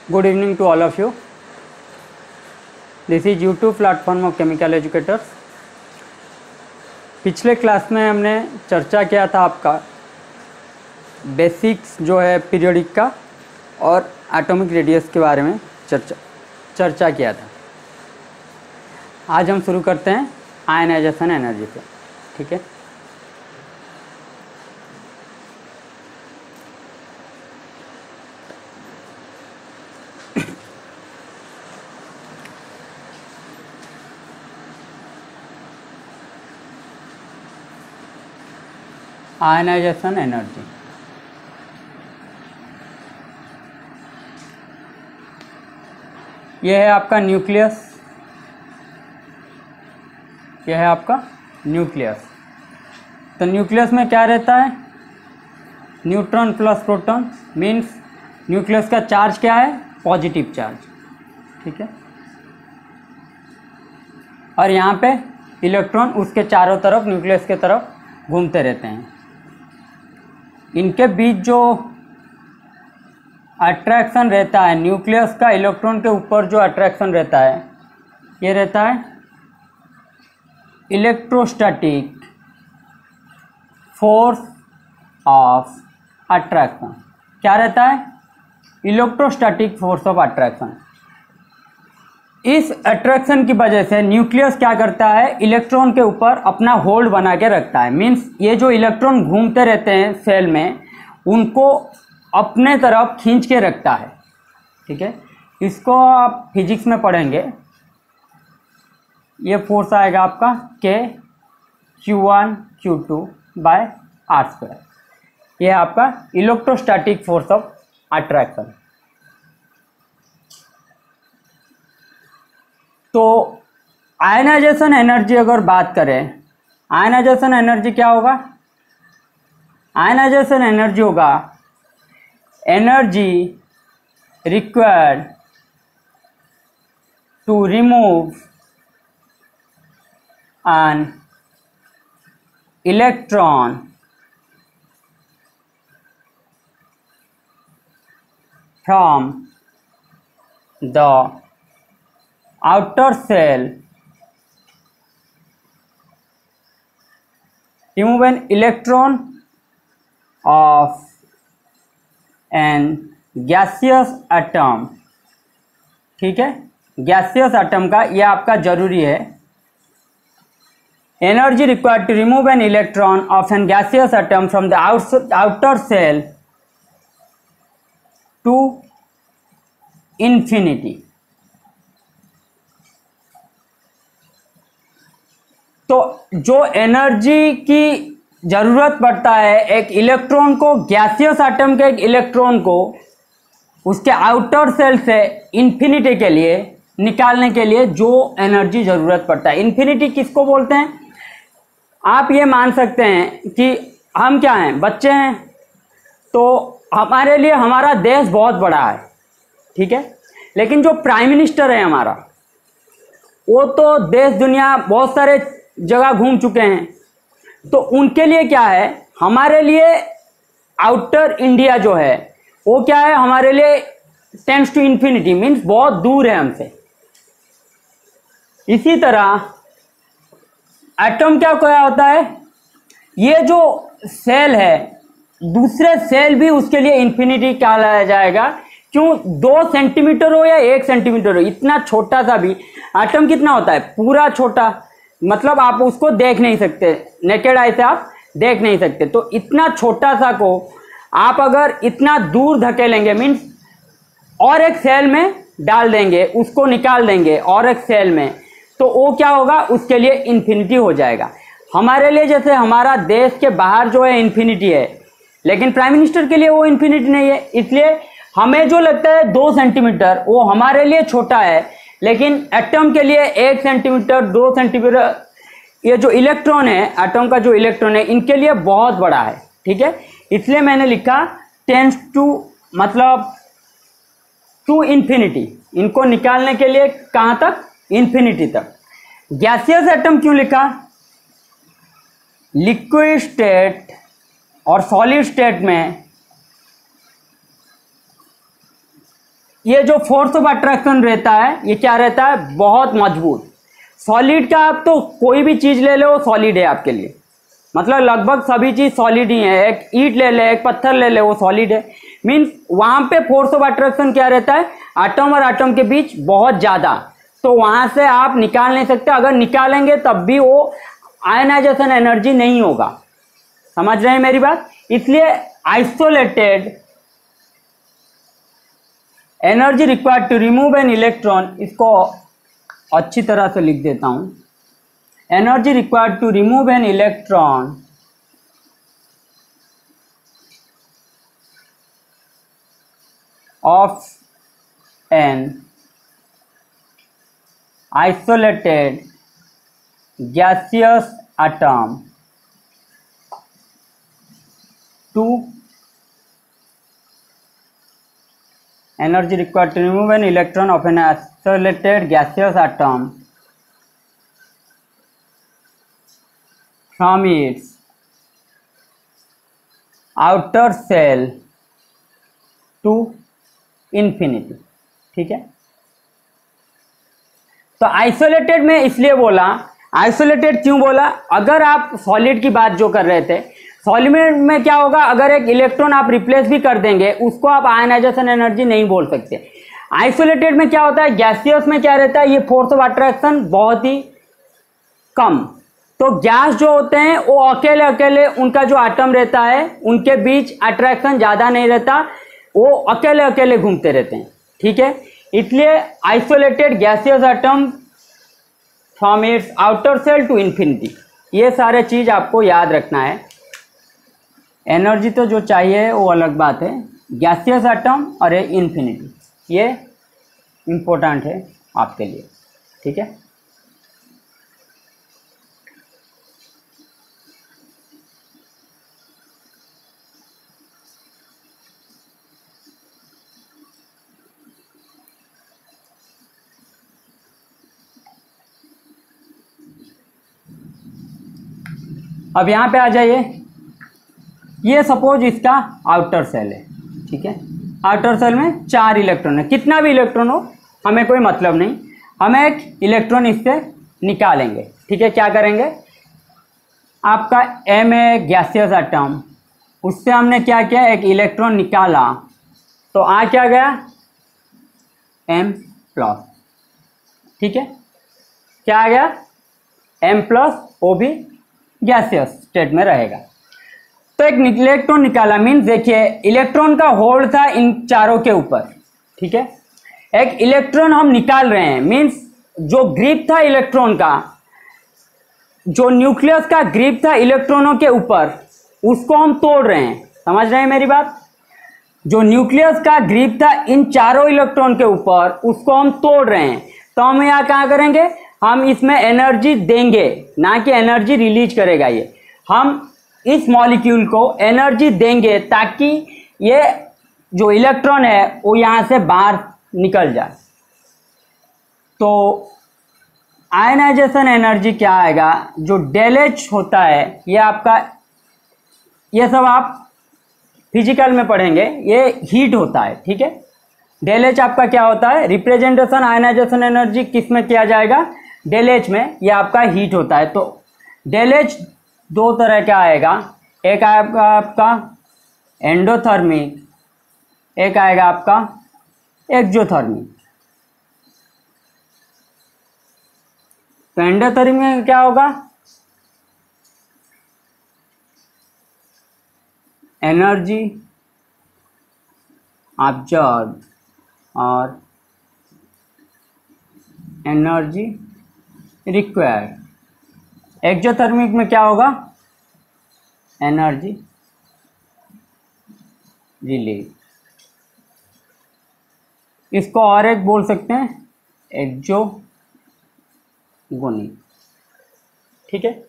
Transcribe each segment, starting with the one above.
Good evening to all of you. This is YouTube platform of Chemical Educators. पिछले class में हमने चर्चा किया था आपका बेसिक्स जो है पीरियोडिक का और एटॉमिक रेडियस के बारे में चर्चा किया था। आज हम शुरू करते हैं आयनाइजेशन एनर्जी पे। ठीक है, आयनाइजेशन एनर्जी यह है आपका न्यूक्लियस, यह है आपका न्यूक्लियस। तो न्यूक्लियस में क्या रहता है? Neutron plus proton, means nucleus का चार्ज क्या है? Positive charge. ठीक है, और यहाँ पे इलेक्ट्रॉन उसके चारों तरफ न्यूक्लियस के तरफ घूमते रहते हैं। इनके बीच जो अट्रैक्शन रहता है न्यूक्लियस का इलेक्ट्रॉन के ऊपर जो अट्रैक्शन रहता है ये रहता है इलेक्ट्रोस्टैटिक फोर्स ऑफ अट्रैक्शन। क्या रहता है? Electrostatic force of attraction. इस अट्रैक्शन की वजह से न्यूक्लियस क्या करता है? इलेक्ट्रॉन के ऊपर अपना होल्ड बना के रखता है। मीन्स ये जो इलेक्ट्रॉन घूमते रहते हैं सेल में उनको अपने तरफ खींच के रखता है। ठीक है, इसको आप फिजिक्स में पढ़ेंगे। ये फोर्स आएगा आपका के Q1 Q2 बाय R²। यह आपका इलेक्ट्रोस्टैटिक फोर्स ऑफ अट्रैक्शन। तो आयनाइजेशन एनर्जी अगर बात करें, आयनाइजेशन एनर्जी क्या होगा? आयनाइजेशन एनर्जी होगा energy required to remove an electron from the outer cell, remove an electron of an gaseous atom। ठीक है, गैसियस एटम का यह आपका जरूरी है। Energy required to remove an electron of an gaseous atom from the outer shell to infinity. तो जो energy की ज़रूरत पड़ता है एक इलेक्ट्रॉन को, गैसियस एटम के एक इलेक्ट्रॉन को उसके आउटर सेल से इन्फिनिटी के लिए निकालने के लिए जो एनर्जी ज़रूरत पड़ता है। इन्फिनिटी किसको बोलते हैं? आप ये मान सकते हैं कि हम क्या हैं? बच्चे हैं। तो हमारे लिए हमारा देश बहुत बड़ा है। ठीक है, लेकिन जो प्राइम मिनिस्टर है हमारा वो तो देश दुनिया बहुत सारे जगह घूम चुके हैं। तो उनके लिए क्या है? हमारे लिए आउटर इंडिया जो है वो क्या है? हमारे लिए टेंड्स टू इंफिनिटी, मीन्स बहुत दूर है हमसे। इसी तरह एटम क्या होता है? ये जो सेल है दूसरे सेल भी उसके लिए इंफिनिटी क्या लाया जाएगा। क्यों? 2 सेंटीमीटर हो या 1 सेंटीमीटर हो, इतना छोटा सा भी एटम कितना होता है? पूरा छोटा, मतलब आप उसको देख नहीं सकते, नेकेड आई से आप देख नहीं सकते। तो इतना छोटा सा को आप अगर इतना दूर धकेलेंगे, मीन्स और एक सेल में डाल देंगे, उसको निकाल देंगे और एक सेल में, तो वो क्या होगा? उसके लिए इन्फिनिटी हो जाएगा। हमारे लिए जैसे हमारा देश के बाहर जो है इन्फिनिटी है, लेकिन प्राइम मिनिस्टर के लिए वो इन्फिनिटी नहीं है। इसलिए हमें जो लगता है 2 सेंटीमीटर वो हमारे लिए छोटा है, लेकिन एटम के लिए 1 सेंटीमीटर 2 सेंटीमीटर ये जो इलेक्ट्रॉन है, एटम का जो इलेक्ट्रॉन है, इनके लिए बहुत बड़ा है। ठीक है, इसलिए मैंने लिखा टेंड्स टू, मतलब टू इन्फिनिटी। इनको निकालने के लिए कहाँ तक? इन्फिनिटी तक। गैसियस एटम क्यों लिखा? लिक्विड स्टेट और सॉलिड स्टेट में ये जो फोर्स ऑफ अट्रैक्शन रहता है ये क्या रहता है, बहुत मजबूत। सॉलिड का आप तो कोई भी चीज ले लो सॉलिड है आपके लिए, मतलब लगभग सभी चीज सॉलिड ही है। एक ईंट ले ले, एक पत्थर ले ले, वो सॉलिड है। मीन्स वहां पे फोर्स ऑफ अट्रैक्शन क्या रहता है, एटम और एटम के बीच बहुत ज्यादा, तो वहां से आप निकाल नहीं सकते। अगर निकालेंगे तब भी वो आयनाइजेशन एनर्जी नहीं होगा। समझ रहे हैं मेरी बात? इसलिए isolated energy required to remove an electron, इसको अच्छी तरह से लिख देता हूं, energy required to remove an electron of an isolated gaseous atom to energy required to remove an electron of an isolated gaseous atom from its outer shell to infinity. ठीक है, तो आइसोलेटेड में इसलिए बोला, आइसोलेटेड क्यों बोला, अगर आप सॉलिड की बात जो कर रहे थे, सॉलिड में क्या होगा, अगर एक इलेक्ट्रॉन आप रिप्लेस भी कर देंगे उसको आप आयनाइजेशन एनर्जी नहीं बोल सकते। आइसोलेटेड में क्या होता है, गैसियस में क्या रहता है, ये फोर्स ऑफ अट्रैक्शन बहुत ही कम, तो गैस जो होते हैं वो अकेले अकेले उनका जो एटम रहता है उनके बीच अट्रैक्शन ज्यादा नहीं रहता, वो अकेले अकेले घूमते रहते हैं। ठीक है, इसलिए isolated gaseous atom from its outer shell to infinity, ये सारे चीज आपको याद रखना है। एनर्जी तो जो चाहिए वो अलग बात है, गैसियस एटम और ये इंफिनिटी, ये इंपॉर्टेंट है आपके लिए। ठीक है, अब यहां पे आ जाइए, ये सपोज इसका आउटर सेल है। ठीक है, आउटर सेल में 4 इलेक्ट्रॉन है, कितना भी इलेक्ट्रॉन हो हमें कोई मतलब नहीं, हमें एक इलेक्ट्रॉन इससे निकालेंगे। ठीक है, क्या करेंगे, आपका M है गैसियस एटम, उससे हमने क्या किया, एक इलेक्ट्रॉन निकाला, तो आ क्या गया, M+। ठीक है, क्या आ गया, M+, वो भी गैसियस स्टेट में रहेगा। तो एक इलेक्ट्रॉन निकाला, मीन्स देखिए इलेक्ट्रॉन का होल्ड था इन चारों के ऊपर। ठीक है, एक इलेक्ट्रॉन हम निकाल रहे हैं, मीन्स जो ग्रिप था इलेक्ट्रॉन का, जो न्यूक्लियस का ग्रिप था इलेक्ट्रॉनों के ऊपर, उसको हम तोड़ रहे हैं। समझ रहे हैं मेरी बात? जो न्यूक्लियस का ग्रिप था इन चारों इलेक्ट्रॉन के ऊपर, उसको हम तोड़ रहे हैं। तो हम यहाँ क्या करेंगे, हम इसमें एनर्जी देंगे, ना कि एनर्जी रिलीज करेगा। ये हम इस मॉलिक्यूल को एनर्जी देंगे ताकि ये जो इलेक्ट्रॉन है वो यहाँ से बाहर निकल जाए। तो आयनाइजेशन एनर्जी क्या आएगा, जो डेल एच होता है, ये आपका, ये सब आप फिजिकल में पढ़ेंगे, ये हीट होता है। ठीक है, डेल एच आपका क्या होता है, रिप्रेजेंटेशन आयनाइजेशन एनर्जी किस में किया जाएगा, डेल एच में, ये आपका हीट होता है। तो डेल एच 2 तरह का आएगा, एक आएगा आपका एंडोथर्मिक, एक आएगा आपका एक्सोथर्मिक। तो एंडोथर्मिक में क्या होगा, एनर्जी ऑब्जर्व और एनर्जी रिक्वायर्ड। एक्सोथर्मिक में क्या होगा, एनर्जी रिलीज। इसको और एक बोल सकते हैं, एक्सोगोनिक। ठीक है,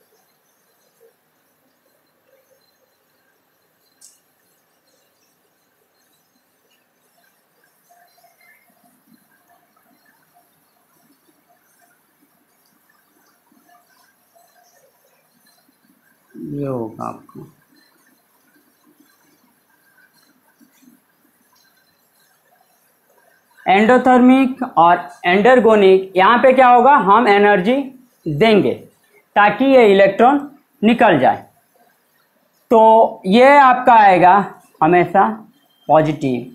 ये होगा आपको एंडोथर्मिक और एंडरगोनिक, यहाँ पे क्या होगा, हम एनर्जी देंगे ताकि ये इलेक्ट्रॉन निकल जाए। तो ये आपका आएगा हमेशा पॉजिटिव,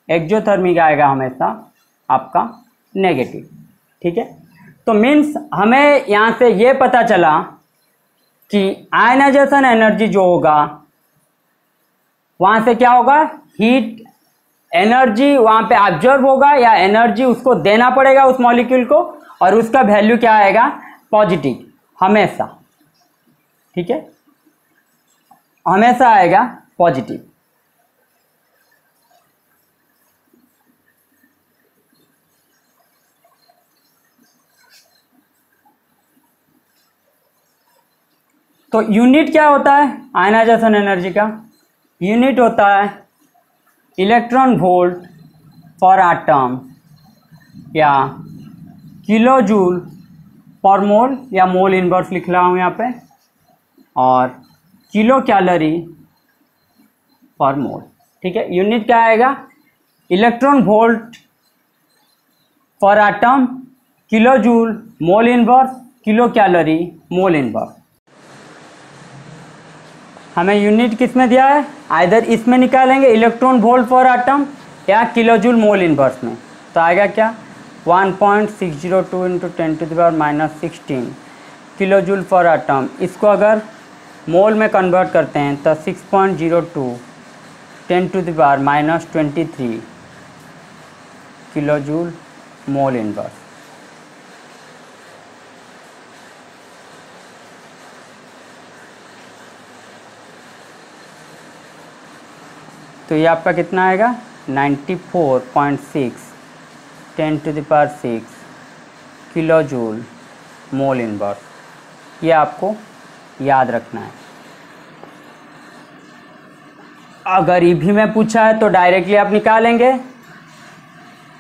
एक्सोथर्मिक आएगा हमेशा आपका नेगेटिव। ठीक है, तो मीन्स हमें यहाँ से ये पता चला कि आयनाइजेशन एनर्जी जो होगा वहाँ से क्या होगा, हीट एनर्जी वहाँ पे ऑब्जर्व होगा या एनर्जी उसको देना पड़ेगा उस मॉलिक्यूल को, और उसका वैल्यू क्या आएगा, पॉजिटिव हमेशा। ठीक है, हमेशा आएगा पॉजिटिव। तो यूनिट क्या होता है आयनाइजेशन एनर्जी का, यूनिट होता है इलेक्ट्रॉन वोल्ट पर एटम या किलो जूल पर मोल, या मोल इनवर्स लिख रहा हूँ यहाँ पे, और किलो कैलोरी पर मोल। ठीक है, यूनिट क्या आएगा, इलेक्ट्रॉन वोल्ट पर atom, kilo joule, mole inverse, kilo calorie, mole inverse. हमें यूनिट किस में दिया है, आइदर इसमें निकालेंगे इलेक्ट्रॉन वोल्ट पर एटम या किलो जूल मोल इनवर्स में, तो आएगा क्या 1.602 इंटू 10⁻⁻16 किलो जूल पर एटम। इसको अगर मोल में कन्वर्ट करते हैं तो 6.02 10⁻⁻23 किलो जूल मोल इनवर्स। तो ये आपका कितना आएगा 94.6 10⁻⁶ किलो जूल मोल इनवर्स। ये आपको याद रखना है। अगर ईवी में पूछा है तो डायरेक्टली आप निकालेंगे,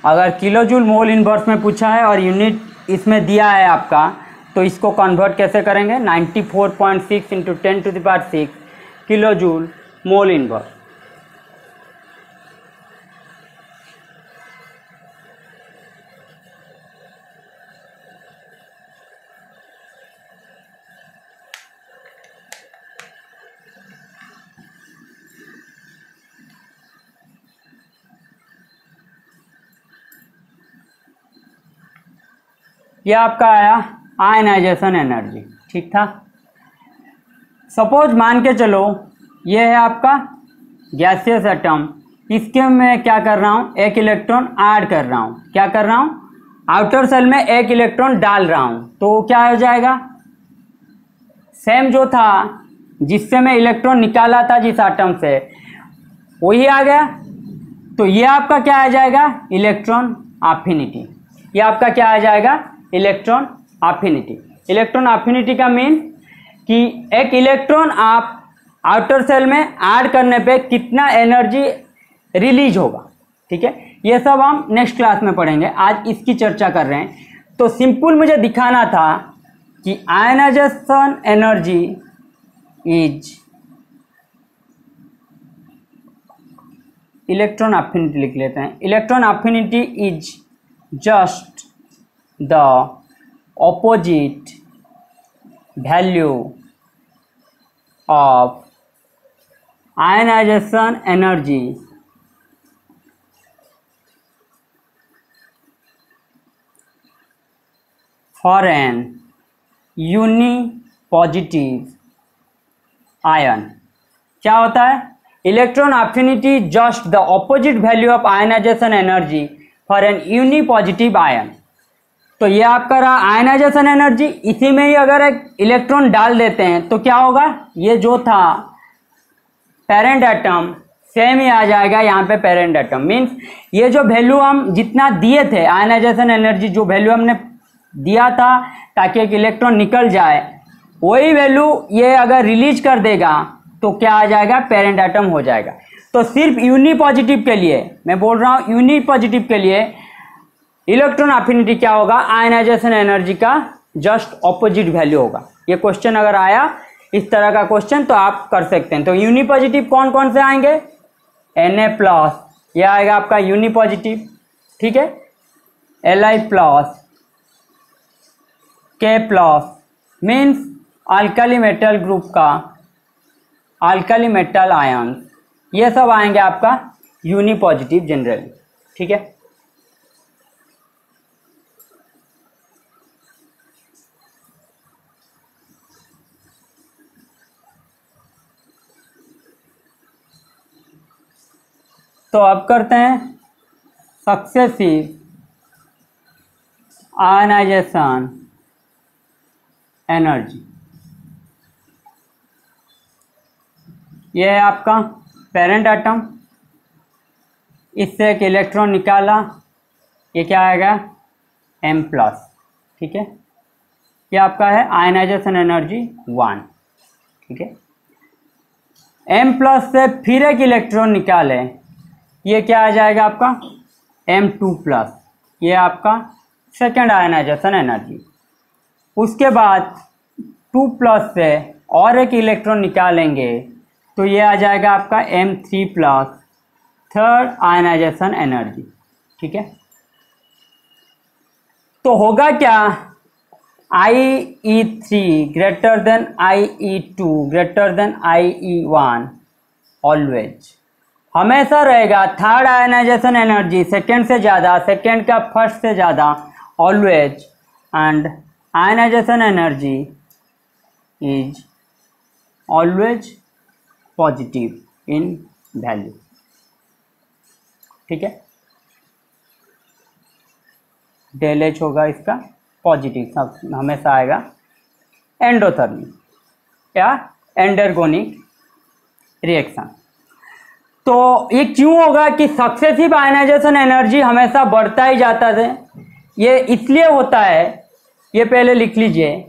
अगर किलो जूल मोल इनवर्स में पूछा है और यूनिट इसमें दिया है आपका, तो इसको कन्वर्ट कैसे करेंगे, 94.6 into 10⁻⁶ kilo joule mole inverse. ये आपका आया आयनाइजेशन एनर्जी। ठीक था, सपोज मान के चलो ये है आपका गैसियस एटम, इसके मैं क्या कर रहा हूँ, एक इलेक्ट्रॉन ऐड कर रहा हूँ, क्या कर रहा हूँ, आउटर सेल में एक इलेक्ट्रॉन डाल रहा हूँ, तो क्या हो जाएगा, सेम जो था जिससे मैं इलेक्ट्रॉन निकाला था जिस एटम से वही आ गया। तो ये आपका क्या आ जाएगा, इलेक्ट्रॉन अफिनिटी। ये आपका क्या आ जाएगा, इलेक्ट्रॉन अफिनिटी। इलेक्ट्रॉन अफिनिटी का मीन कि एक इलेक्ट्रॉन आप आउटर सेल में ऐड करने पे कितना एनर्जी रिलीज होगा। ठीक है, ये सब हम नेक्स्ट क्लास में पढ़ेंगे, आज इसकी चर्चा कर रहे हैं। तो सिंपल मुझे दिखाना था कि ionization energy is, electron affinity लिख लेते हैं, electron affinity is just the opposite value of ionization energy for an unipositive ion। क्या होता है, electron affinity just the opposite value of ionization energy for an unipositive ion. तो ये आपका रहा आयनाइजेशन एनर्जी, इसी में ही अगर एक इलेक्ट्रॉन डाल देते हैं तो क्या होगा, ये जो था पेरेंट एटम सेम ही आ जाएगा यहाँ पे पेरेंट एटम। मीन्स ये जो वैल्यू हम जितना दिए थे आयनाइजेशन एनर्जी, जो वैल्यू हमने दिया था ताकि एक इलेक्ट्रॉन निकल जाए, वही वैल्यू ये अगर रिलीज कर देगा तो क्या आ जाएगा, पेरेंट एटम हो जाएगा। तो सिर्फ यूनिपॉजिटिव के लिए मैं बोल रहा हूँ, यूनिपॉजिटिव के लिए इलेक्ट्रॉन अफिनिटी क्या होगा, आयनाइजेशन एनर्जी का जस्ट ऑपोजिट वैल्यू होगा। ये क्वेश्चन अगर आया इस तरह का क्वेश्चन तो आप कर सकते हैं। तो यूनिपॉजिटिव कौन कौन से आएंगे, Na+, यह आएगा आपका यूनिपॉजिटिव, ठीक है, Li plus K plus means alkali metal group का अल्कली मेटल आयन, ये सब आएंगे आपका यूनी पॉजिटिव जनरली। ठीक है, तो अब करते हैं सक्सेसिव आयनाइजेशन एनर्जी। यह है आपका पेरेंट एटम, इससे एक इलेक्ट्रॉन निकाला, ये क्या आएगा M प्लस। ठीक है, ये आपका है आयनाइजेशन एनर्जी 1। ठीक है, M प्लस से फिर एक इलेक्ट्रॉन निकाले, ये क्या आ जाएगा आपका M2 प्लस, ये आपका सेकेंड आयनाइजेशन एनर्जी। उसके बाद 2 प्लस से और एक इलेक्ट्रॉन निकालेंगे तो ये आ जाएगा आपका M3 plus, third ionization energy. ठीक है, तो होगा क्या, IE3 greater than IE2 greater than IE1 always, हमेशा रहेगा थर्ड आयनाइजेशन एनर्जी सेकेंड से ज़्यादा, सेकेंड का फर्स्ट से ज़्यादा always, and ionization energy is always positive in value. ठीक है, डेल एच होगा इसका पॉजिटिव, सब हमेशा आएगा एंडोथर्मिक या एंडरगोनिक रिएक्शन। तो ये क्यों होगा कि सक्सेसिव आयनाइजेशन एनर्जी हमेशा बढ़ता ही जाता है, ये इसलिए होता है, ये पहले लिख लीजिए,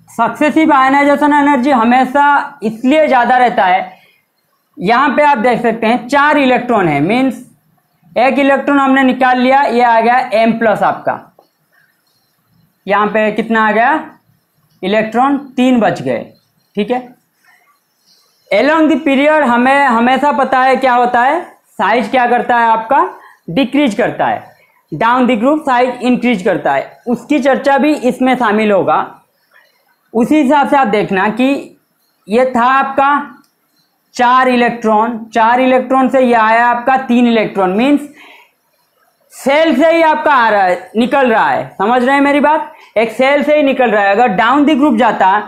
सक्सेसिव आयनाइजेशन एनर्जी हमेशा इसलिए ज़्यादा रहता है, यहाँ पे आप देख सकते हैं 4 इलेक्ट्रॉन है, मीन्स एक इलेक्ट्रॉन हमने निकाल लिया, ये आ गया M प्लस आपका, यहाँ पे कितना आ गया इलेक्ट्रॉन 3 बच गए। ठीक है, एलोंग द पीरियड हमें हमेशा पता है क्या होता है, साइज क्या करता है आपका डिक्रीज करता है, down the group size increase करता है, उसकी चर्चा भी इसमें शामिल होगा। उसी हिसाब से आप देखना कि ये था आपका 4 इलेक्ट्रॉन से ये आया आपका 3 इलेक्ट्रॉन, मीन्स सेल से ही आपका आ रहा है, निकल रहा है, समझ रहे हैं मेरी बात, एक सेल से ही निकल रहा है। अगर डाउन द ग्रुप जाता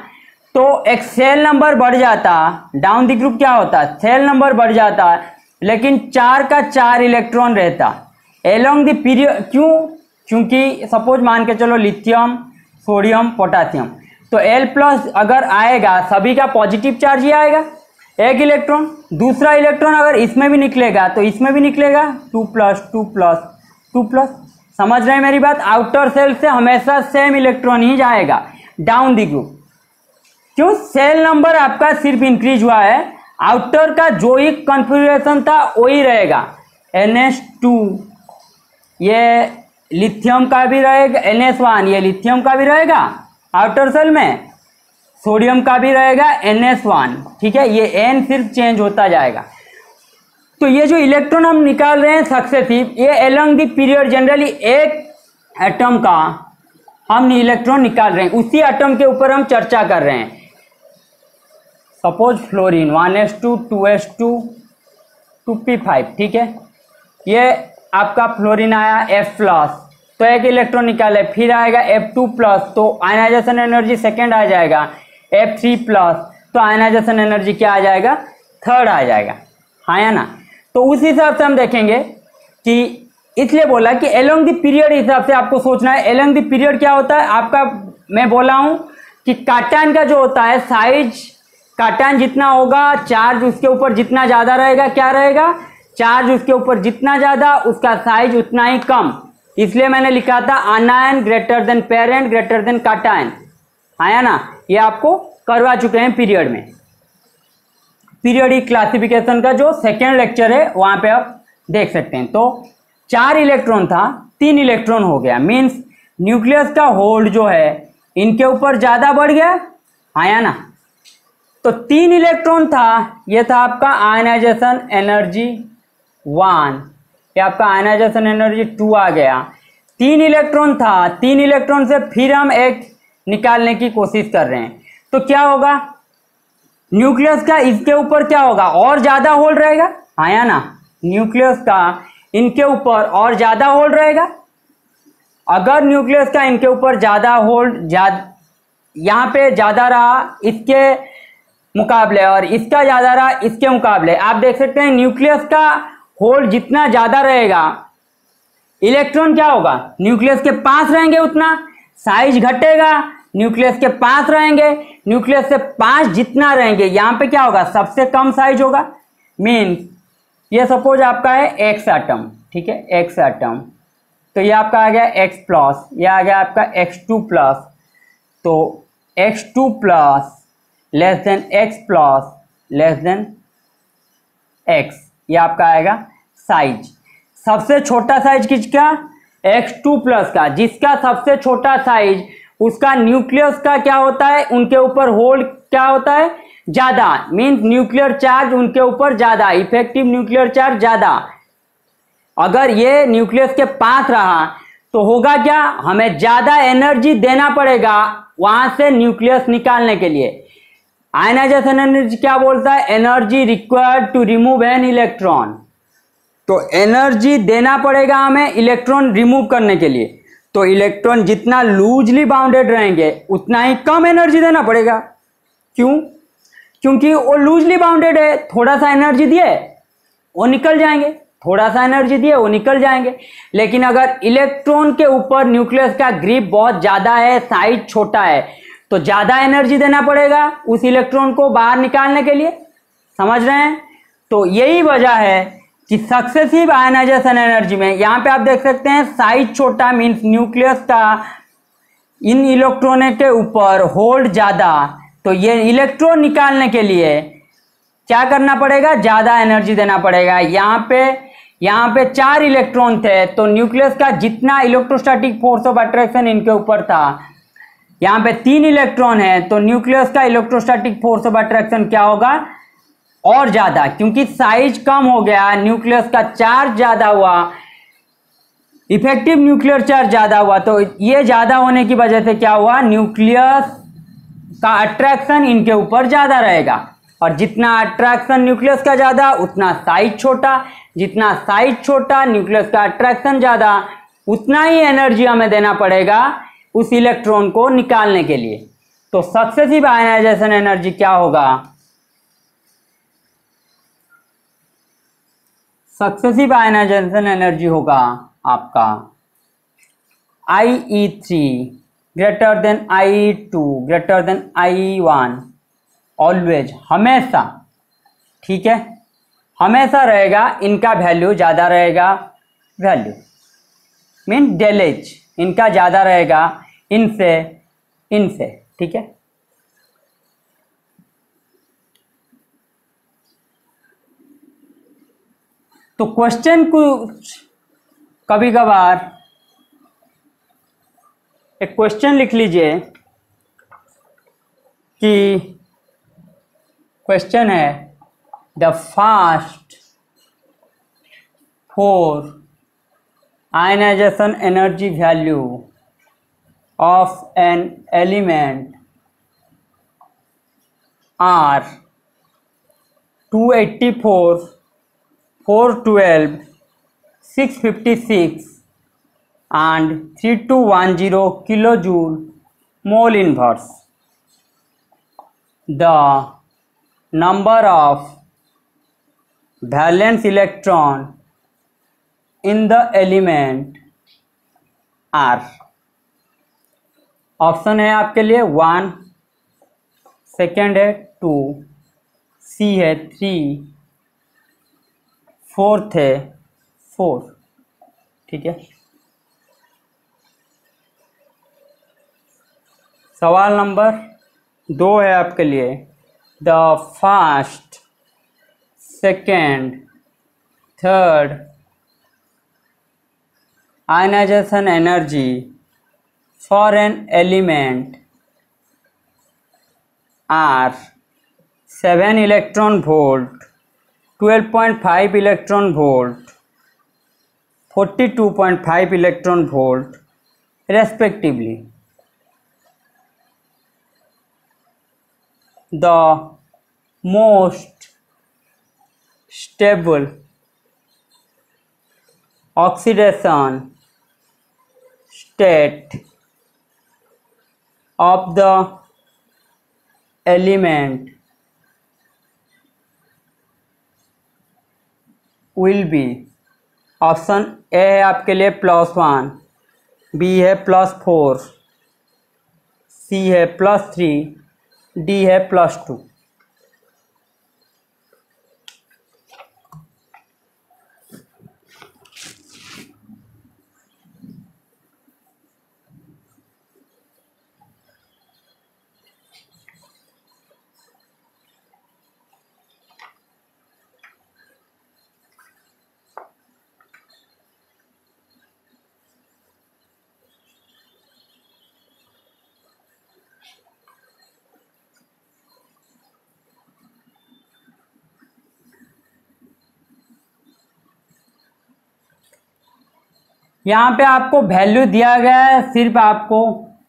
तो एक सेल नंबर बढ़ जाता, डाउन द ग्रुप क्या होता है सेल नंबर बढ़ जाता, लेकिन 4 का 4 इलेक्ट्रॉन रहता एलोंग द पीरियड। क्यों, क्योंकि सपोज मान के चलो लिथियम सोडियम पोटासियम, तो L प्लस अगर आएगा सभी का पॉजिटिव चार्ज ही आएगा, एक इलेक्ट्रॉन, दूसरा इलेक्ट्रॉन अगर इसमें भी निकलेगा तो इसमें भी निकलेगा 2 प्लस 2 प्लस 2 प्लस, समझ रहे हैं मेरी बात। आउटर सेल से हमेशा सेम इलेक्ट्रॉन ही जाएगा डाउन दी ग्रुप, क्यों, सेल नंबर आपका सिर्फ इंक्रीज हुआ है, आउटर का जो ही कॉन्फ़िगरेशन था वही रहेगा। NH2 ये लिथियम का भी रहेगा, NS1 ये लिथियम का भी रहेगा आउटर सेल में, सोडियम का भी रहेगा NS1। ठीक है, ये N सिर्फ चेंज होता जाएगा। तो ये जो इलेक्ट्रॉन हम निकाल रहे हैं सक्सेसिव, ये एलोंग द पीरियड जनरली एक एटम का हम इलेक्ट्रॉन निकाल रहे हैं, उसी एटम के ऊपर हम चर्चा कर रहे हैं। Suppose fluorine 1s2 2s2 2p5, ठीक है, ये आपका फ्लोरीन आया F प्लस, तो एक इलेक्ट्रॉन निकाले, फिर आएगा F2 प्लस, तो आयनाइजेशन एनर्जी सेकेंड आ जाएगा, F3 प्लस, तो आयनाइजेशन एनर्जी क्या आ जाएगा थर्ड आ जाएगा, हाँ या ना। तो उस हिसाब से हम देखेंगे कि इसलिए बोला कि एलोंग द पीरियड हिसाब से आपको सोचना है। एलोंग द पीरियड क्या होता है आपका, मैं बोला हूं कि काटायन का जो होता है साइज, काटायन जितना होगा चार्ज उसके ऊपर जितना ज़्यादा रहेगा, क्या रहेगा, चार्ज उसके ऊपर जितना ज़्यादा उसका साइज उतना ही कम, इसलिए मैंने लिखा था anion greater than parent greater than cation, आया ना, ये आपको करवा चुके हैं पीरियड में। पीरियडिक क्लासिफिकेशन का जो सेकेंड लेक्चर है वहां पे आप देख सकते हैं। तो 4 इलेक्ट्रॉन था 3 इलेक्ट्रॉन हो गया, मीन्स न्यूक्लियस का होल्ड जो है इनके ऊपर ज़्यादा बढ़ गया, आया ना। तो 3 इलेक्ट्रॉन था, ये था आपका आयनाइजेशन एनर्जी 1, ये आपका आयनाइजेशन एनर्जी 2 आ गया। 3 इलेक्ट्रॉन था, 3 इलेक्ट्रॉन से फिर हम एक निकालने की कोशिश कर रहे हैं, तो क्या होगा, न्यूक्लियस का इसके ऊपर क्या होगा, और ज़्यादा होल्ड रहेगा, आया ना। न्यूक्लियस का इनके ऊपर और ज़्यादा होल्ड रहेगा। अगर न्यूक्लियस का इनके ऊपर ज़्यादा होल्ड, यहाँ पे ज़्यादा रहा इसके मुकाबले और इसका ज़्यादा रहा इसके मुकाबले, आप देख सकते हैं न्यूक्लियस का होल्ड जितना ज़्यादा रहेगा, इलेक्ट्रॉन क्या होगा, न्यूक्लियस के पास रहेंगे, उतना साइज घटेगा। न्यूक्लियस के पास रहेंगे, न्यूक्लियस से 5 जितना रहेंगे, यहाँ पे क्या होगा, सबसे कम साइज होगा। मीन्स ये सपोज आपका है एक्स एटम, ठीक है, एक्स एटम, तो ये आपका आ गया एक्स प्लस, ये आ गया आपका x2 प्लस, तो x2 plus less than x plus less than x, ये आपका आएगा साइज। सबसे छोटा साइज किसका, x2 प्लस का, जिसका सबसे छोटा साइज उसका न्यूक्लियस का क्या होता है, उनके ऊपर होल्ड क्या होता है, ज़्यादा। मीन्स न्यूक्लियर चार्ज उनके ऊपर ज़्यादा, इफेक्टिव न्यूक्लियर चार्ज ज़्यादा। अगर ये न्यूक्लियस के पास रहा तो होगा क्या, हमें ज़्यादा एनर्जी देना पड़ेगा वहाँ से न्यूक्लियस निकालने के लिए। आयनाइजेशन एनर्जी क्या बोलता है, energy required to remove an electron, तो एनर्जी देना पड़ेगा हमें इलेक्ट्रॉन रिमूव करने के लिए। तो इलेक्ट्रॉन जितना लूजली बाउंडेड रहेंगे उतना ही कम एनर्जी देना पड़ेगा। क्यों, क्योंकि वो लूजली बाउंडेड है, थोड़ा सा एनर्जी दिए वो निकल जाएंगे, थोड़ा सा एनर्जी दिए वो निकल जाएंगे। लेकिन अगर इलेक्ट्रॉन के ऊपर न्यूक्लियस का ग्रिप बहुत ज़्यादा है, साइज छोटा है, तो ज़्यादा एनर्जी देना पड़ेगा उस इलेक्ट्रॉन को बाहर निकालने के लिए, समझ रहे हैं। तो यही वजह है कि सक्सेसिव आयनाइजेशन एनर्जी में यहाँ पे आप देख सकते हैं साइज छोटा, मीन्स न्यूक्लियस का इन इलेक्ट्रॉनों के ऊपर होल्ड ज़्यादा, तो ये इलेक्ट्रॉन निकालने के लिए क्या करना पड़ेगा, ज़्यादा एनर्जी देना पड़ेगा। यहाँ पे 4 इलेक्ट्रॉन थे, तो न्यूक्लियस का जितना इलेक्ट्रोस्टैटिक फोर्स ऑफ अट्रैक्शन इनके ऊपर था, यहाँ पे 3 इलेक्ट्रॉन है, तो न्यूक्लियस का इलेक्ट्रोस्टैटिक फोर्स ऑफ अट्रैक्शन क्या होगा, और ज़्यादा, क्योंकि साइज कम हो गया, न्यूक्लियस का चार्ज ज़्यादा हुआ, इफेक्टिव न्यूक्लियर चार्ज ज़्यादा हुआ, तो ये ज़्यादा होने की वजह से क्या हुआ, न्यूक्लियस का अट्रैक्शन इनके ऊपर ज़्यादा रहेगा। और जितना अट्रैक्शन न्यूक्लियस का ज़्यादा उतना साइज छोटा, जितना साइज छोटा न्यूक्लियस का अट्रैक्शन ज़्यादा, उतना ही एनर्जी हमें देना पड़ेगा उस इलेक्ट्रॉन को निकालने के लिए। तो सक्सेसिव आयनाइजेशन एनर्जी क्या होगा, सक्सेसिव आयनाइजेशन एनर्जी होगा आपका IE3 greater than IE2 greater than IE1, always, हमेशा, ठीक है, हमेशा रहेगा, इनका वैल्यू ज़्यादा रहेगा, वैल्यू मीन डेल एच इनका ज़्यादा रहेगा इनसे, ठीक है। तो क्वेश्चन कुछ कभी कभार एक क्वेश्चन लिख लीजिए कि क्वेश्चन है the first four ionization energy value of an element are 284 412 656 and 3210 kilojoule mole inverse. The number of valence electron in the element are, option है आपके लिए 1, सेकेंड है 2, सी है 3, फोर्थ है 4, ठीक है। सवाल नंबर 2 है आपके लिए, the first, second, third ionization energy for an element are 7 electron volt, 12.5 electron volt, 42.5 electron volt respectively. The most stable oxidation state of the element will be, option A है आपके लिए +1, बी है +4, सी है +3, D है +2। यहाँ पे आपको value दिया गया है, सिर्फ आपको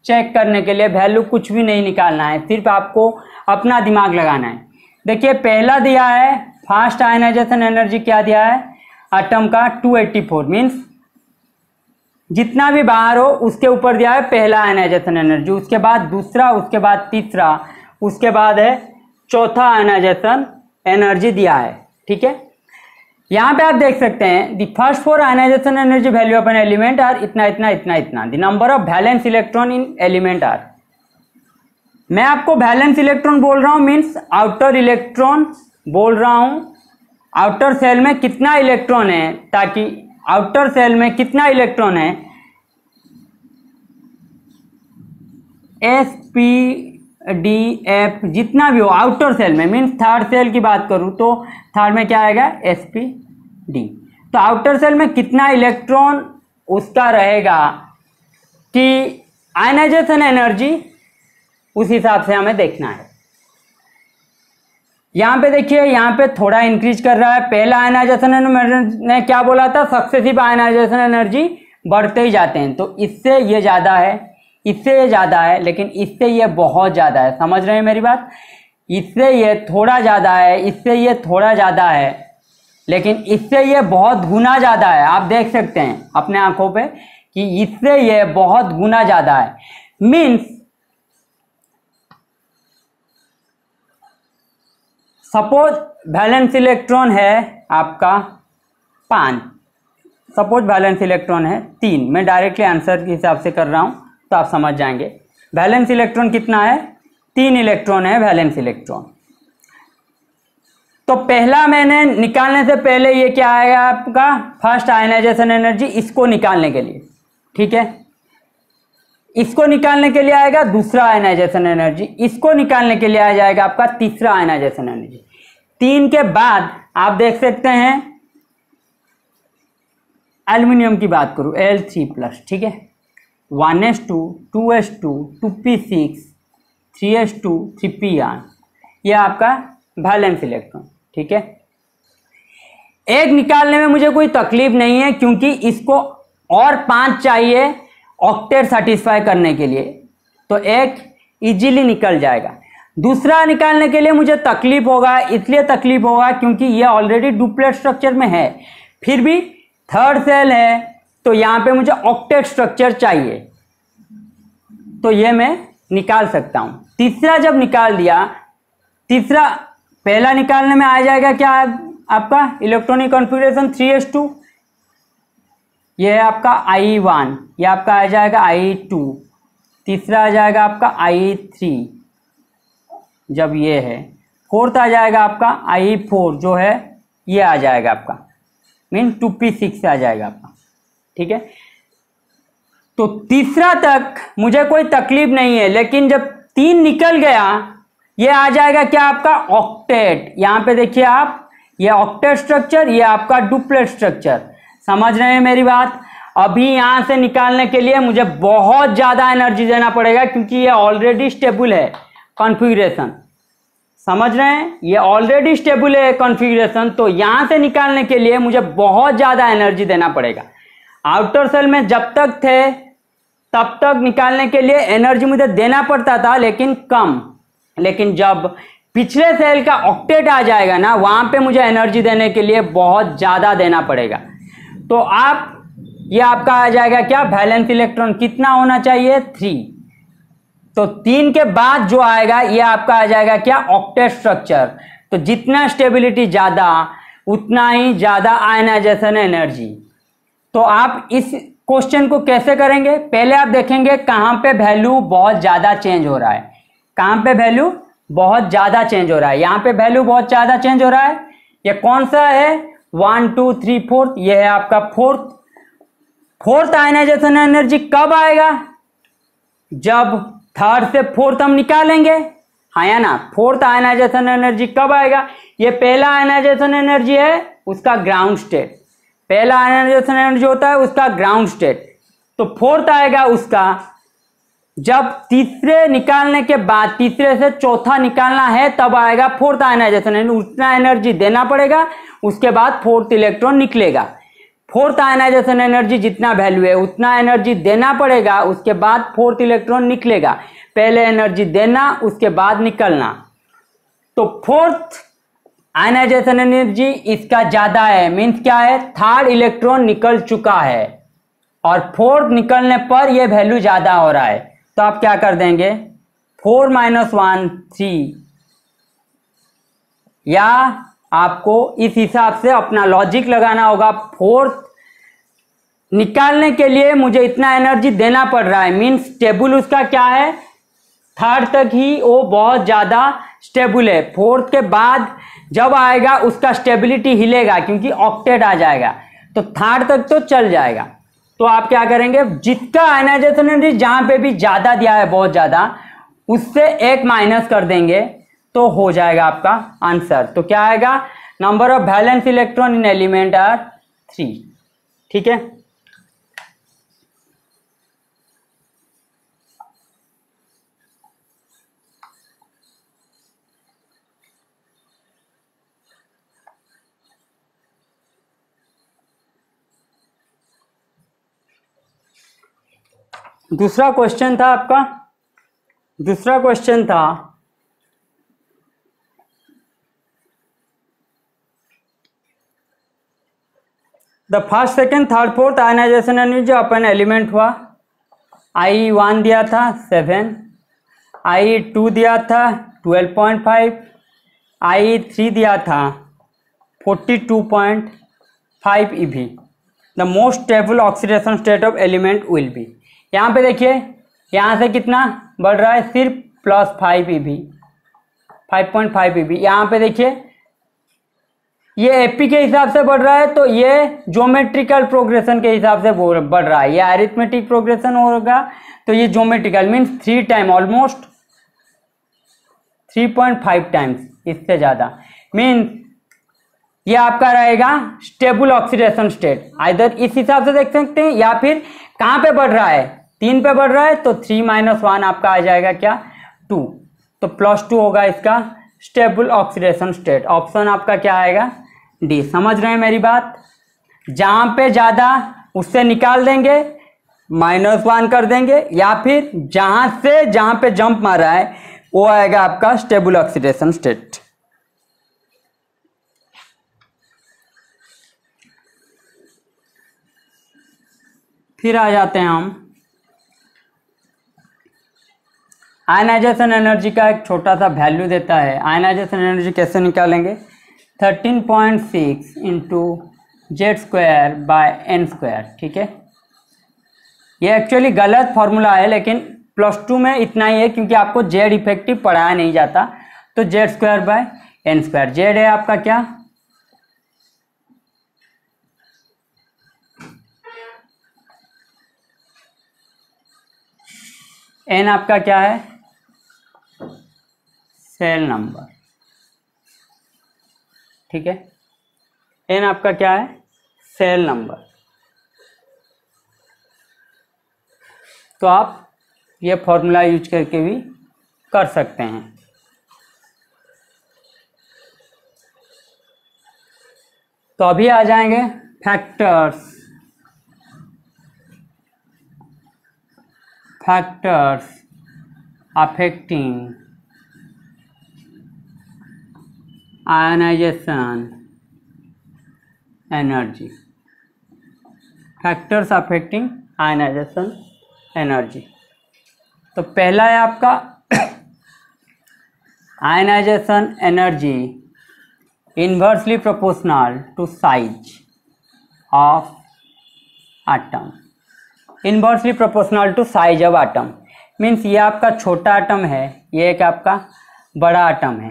चेक करने के लिए, वैल्यू कुछ भी नहीं निकालना है, सिर्फ आपको अपना दिमाग लगाना है। देखिए पहला दिया है फास्ट आयनाइजेशन एनर्जी, क्या दिया है एटम का 284, मीन्स जितना भी बाहर हो उसके ऊपर दिया है पहला आयनाइजेशन एनर्जी, उसके बाद दूसरा, उसके बाद तीसरा, उसके बाद है चौथा आयनाइजेशन एनर्जी दिया है। ठीक है, यहाँ पे आप देख सकते हैं the first 4 ionization energy value of an element are इतना इतना इतना इतना, the number of valence electron in element are. मैं आपको वैलेंस इलेक्ट्रॉन बोल रहा हूँ, मीन्स आउटर इलेक्ट्रॉन बोल रहा हूँ, आउटर सेल में कितना इलेक्ट्रॉन है, ताकि आउटर सेल में कितना इलेक्ट्रॉन है, sp,d,f जितना भी हो आउटर सेल में, मीन्स थर्ड सेल की बात करूं तो थर्ड में क्या आएगा sp,d। तो आउटर सेल में कितना इलेक्ट्रॉन उसका रहेगा कि आयनाइजेशन एनर्जी, उस हिसाब से हमें देखना है। यहां पे देखिए, यहां पे थोड़ा इंक्रीज कर रहा है। पहला आयनाइजेशन एनर्जी ने क्या बोला था, सक्सेसिव आयनाइजेशन एनर्जी बढ़ते ही जाते हैं, तो इससे ये ज्यादा है, इससे ये ज़्यादा है, लेकिन इससे ये बहुत ज़्यादा है। समझ रहे हैं मेरी बात, इससे ये थोड़ा ज़्यादा है, इससे ये थोड़ा ज़्यादा है, लेकिन इससे ये बहुत गुना ज़्यादा है। आप देख सकते हैं अपने आंखों पे कि इससे ये बहुत गुना ज़्यादा है। मीन्स सपोज वैलेंस इलेक्ट्रॉन है आपका 5, सपोज वैलेंस इलेक्ट्रॉन है 3, मैं डायरेक्टली आंसर के हिसाब से कर रहा हूँ तो आप समझ जाएंगे। वैलेंस इलेक्ट्रॉन कितना है, 3 इलेक्ट्रॉन है वैलेंस इलेक्ट्रॉन। तो पहला मैंने निकालने से पहले ये क्या आएगा आपका फर्स्ट आयनाइजेशन एनर्जी, इसको निकालने के लिए, ठीक है, इसको निकालने के लिए आएगा दूसरा आयनाइजेशन एनर्जी, इसको निकालने के लिए आ जाएगा आपका तीसरा आयनाइजेशन एनर्जी। 3 के बाद आप देख सकते हैं एल्युमिनियम की बात करूं Al3+, ठीक है, 1s2 2s2 2p6 3s2 3pr, ये आपका वैलेंस इलेक्ट्रॉन। ठीक है, एक निकालने में मुझे कोई तकलीफ नहीं है, क्योंकि इसको और 5 चाहिए ऑक्टेट सेटिस्फाई करने के लिए, तो एक इजीली निकल जाएगा। दूसरा निकालने के लिए मुझे तकलीफ होगा, इसलिए तकलीफ होगा क्योंकि ये ऑलरेडी डुप्लेट स्ट्रक्चर में है, फिर भी थर्ड सेल है, तो यहाँ पे मुझे ऑक्टेट स्ट्रक्चर चाहिए, तो ये मैं निकाल सकता हूँ। तीसरा जब निकाल दिया, तीसरा पहला निकालने में आ जाएगा क्या आपका इलेक्ट्रॉनिक कॉन्फ़िगरेशन 3s2, ये है आपका I1, ये आपका आ जाएगा I2, तीसरा आ जाएगा आपका I3, जब ये है, फोर्थ आ जाएगा आपका I4, जो है ये आ जाएगा आपका मीन 2p6 आ जाएगा आपका। ठीक है, तो तीसरा तक मुझे कोई तकलीफ नहीं है, लेकिन जब 3 निकल गया, ये आ जाएगा क्या आपका ऑक्टेट। यहां पे देखिए आप, ये ऑक्टेट स्ट्रक्चर, ये आपका डुप्लेट स्ट्रक्चर। समझ रहे हैं मेरी बात। अभी यहां से निकालने के लिए मुझे बहुत ज्यादा एनर्जी देना पड़ेगा, क्योंकि ये ऑलरेडी स्टेबल है कॉन्फ़िगरेशन। समझ रहे हैं, ये ऑलरेडी स्टेबल है कॉन्फ़िगरेशन, तो यहां से निकालने के लिए मुझे बहुत ज्यादा एनर्जी देना पड़ेगा। आउटर सेल में जब तक थे तब तक निकालने के लिए एनर्जी मुझे देना पड़ता था, लेकिन कम। लेकिन जब पिछले सेल का ऑक्टेट आ जाएगा ना, वहां पे मुझे एनर्जी देने के लिए बहुत ज्यादा देना पड़ेगा। तो ये आपका आ जाएगा क्या, वैलेंस इलेक्ट्रॉन कितना होना चाहिए, 3। तो 3 के बाद जो आएगा ये आपका आ जाएगा क्या, ऑक्टेट स्ट्रक्चर। तो जितना स्टेबिलिटी ज्यादा उतना ही ज्यादा आयनाइजेशन एनर्जी। तो आप इस क्वेश्चन को कैसे करेंगे, पहले आप देखेंगे कहां पे वैल्यू बहुत ज्यादा चेंज हो रहा है, कहां पे वैल्यू बहुत ज्यादा चेंज हो रहा है। यहां पे वैल्यू बहुत ज्यादा चेंज हो रहा है। ये कौन सा है, 1 2 3 4, ये है आपका फोर्थ आयनाइजेशन एनर्जी कब आएगा, जब थर्ड से फोर्थ हम निकालेंगे, हाँ या ना। फोर्थ आयनाइजेशन एनर्जी कब आएगा, ये पहला आयनाइजेशन एनर्जी है उसका ग्राउंड स्टेट, पहला आयनाइजेशन एनर्जी होता है उसका ग्राउंड स्टेट। तो फोर्थ आएगा उसका जब तीसरे निकालने के बाद, तीसरे से चौथा निकालना है तब आएगा फोर्थ आयनाइजेशन एनर्जी। उतना एनर्जी देना पड़ेगा, उसके बाद फोर्थ इलेक्ट्रॉन निकलेगा। फोर्थ आयनाइजेशन एनर्जी जितना वैल्यू है उतना एनर्जी देना पड़ेगा, उसके बाद फोर्थ इलेक्ट्रॉन निकलेगा। पहले एनर्जी देना, उसके बाद निकलना। तो फोर्थ आयनाइजेशन एनर्जी इसका ज्यादा है, मीन्स क्या है, थर्ड इलेक्ट्रॉन निकल चुका है और फोर्थ निकलने पर यह वैल्यू ज्यादा हो रहा है। तो आप क्या कर देंगे, 4 - 1 3, या आपको इस हिसाब से अपना लॉजिक लगाना होगा। फोर्थ निकालने के लिए मुझे इतना एनर्जी देना पड़ रहा है, मीन्स स्टेबल उसका क्या है, थर्ड तक ही वो बहुत ज्यादा स्टेबल है। फोर्थ के बाद जब आएगा उसका स्टेबिलिटी हिलेगा, क्योंकि ऑक्टेट आ जाएगा। तो थर्ड तक तो चल जाएगा। तो आप क्या करेंगे, जिसका आयनाइजेशन एनर्जी जहां पे भी ज्यादा दिया है बहुत ज्यादा, उससे एक माइनस कर देंगे तो हो जाएगा आपका आंसर। तो क्या आएगा, number of valence electron in element are 3। ठीक है, दूसरा क्वेश्चन था आपका, दूसरा क्वेश्चन था the first second third fourth ionization energy of an element हुआ। I1 दिया था 7, I2 दिया था 12.5, I3 दिया था 42.5 eV। The most stable oxidation state of element will be. यहाँ पे देखिए, यहाँ से कितना बढ़ रहा है, सिर्फ +5 eV, 5.5 eV। यहाँ पे देखिए ये एपी के हिसाब से बढ़ रहा है, तो ये ज्योमेट्रिकल प्रोग्रेशन के हिसाब से बढ़ रहा है। ये अरिथमेटिक प्रोग्रेशन होगा तो ये geometrical, means 3 time, almost 3.5 times, इससे ज्यादा। मीन्स ये आपका रहेगा स्टेबल ऑक्सीडेशन स्टेट। आइदर इस हिसाब से देख सकते हैं, या फिर कहां पे बढ़ रहा है, 3 पे बढ़ रहा है, तो 3 - 1 आपका आ जाएगा क्या, 2। तो +2 होगा इसका स्टेबल ऑक्सीडेशन स्टेट। ऑप्शन आपका क्या आएगा, डी। समझ रहे हैं मेरी बात, जहां पे ज्यादा उससे निकाल देंगे, -1 कर देंगे, या फिर जहां पे जंप मारा है वो आएगा आपका स्टेबल ऑक्सीडेशन स्टेट। फिर आ जाते हैं हम आयनाइजेशन एनर्जी का, एक छोटा सा वैल्यू देता है। आयनाइजेशन एनर्जी कैसे निकालेंगे, 13.6 × Z²/n²। ठीक है, ये एक्चुअली गलत फॉर्मूला है, लेकिन +2 में इतना ही है क्योंकि आपको Z इफेक्टिव पढ़ाया नहीं जाता। तो Z²/n², Z है आपका क्या, n आपका क्या है, सेल नंबर। ठीक है, n आपका क्या है, सेल नंबर। तो आप ये फॉर्मूला यूज करके भी कर सकते हैं। तो अभी आ जाएंगे factors affecting ionization energy. Factors affecting ionization energy. तो पहला है आपका ionization energy inversely proportional to size of atom. Inversely proportional to size of atom means ये आपका छोटा आटम है, ये एक आपका बड़ा आटम है।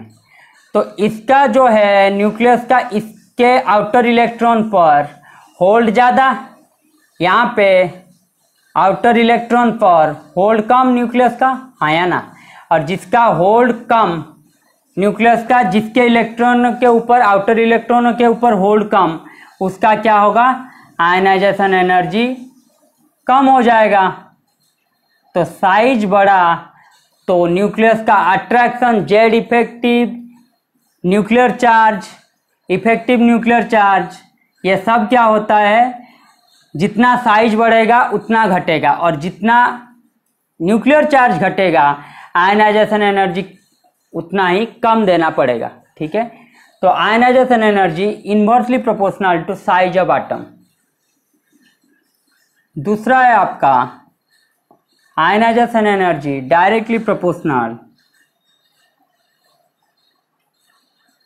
तो इसका जो है न्यूक्लियस का इसके आउटर इलेक्ट्रॉन पर होल्ड ज़्यादा, यहाँ पे आउटर इलेक्ट्रॉन पर होल्ड कम न्यूक्लियस का, हाँ या ना। और जिसका होल्ड कम न्यूक्लियस का, जिसके इलेक्ट्रॉन के ऊपर आउटर इलेक्ट्रॉनों के ऊपर होल्ड कम, उसका क्या होगा, आयनाइजेशन एनर्जी कम हो जाएगा। तो साइज बड़ा तो न्यूक्लियस का attraction Z effective, nuclear charge, effective nuclear charge, ये सब क्या होता है, जितना साइज बढ़ेगा उतना घटेगा, और जितना न्यूक्लियर चार्ज घटेगा आयनाइजेशन एनर्जी उतना ही कम देना पड़ेगा। ठीक है, तो ionization energy inversely proportional to size of atom. दूसरा है आपका ionization energy directly proportional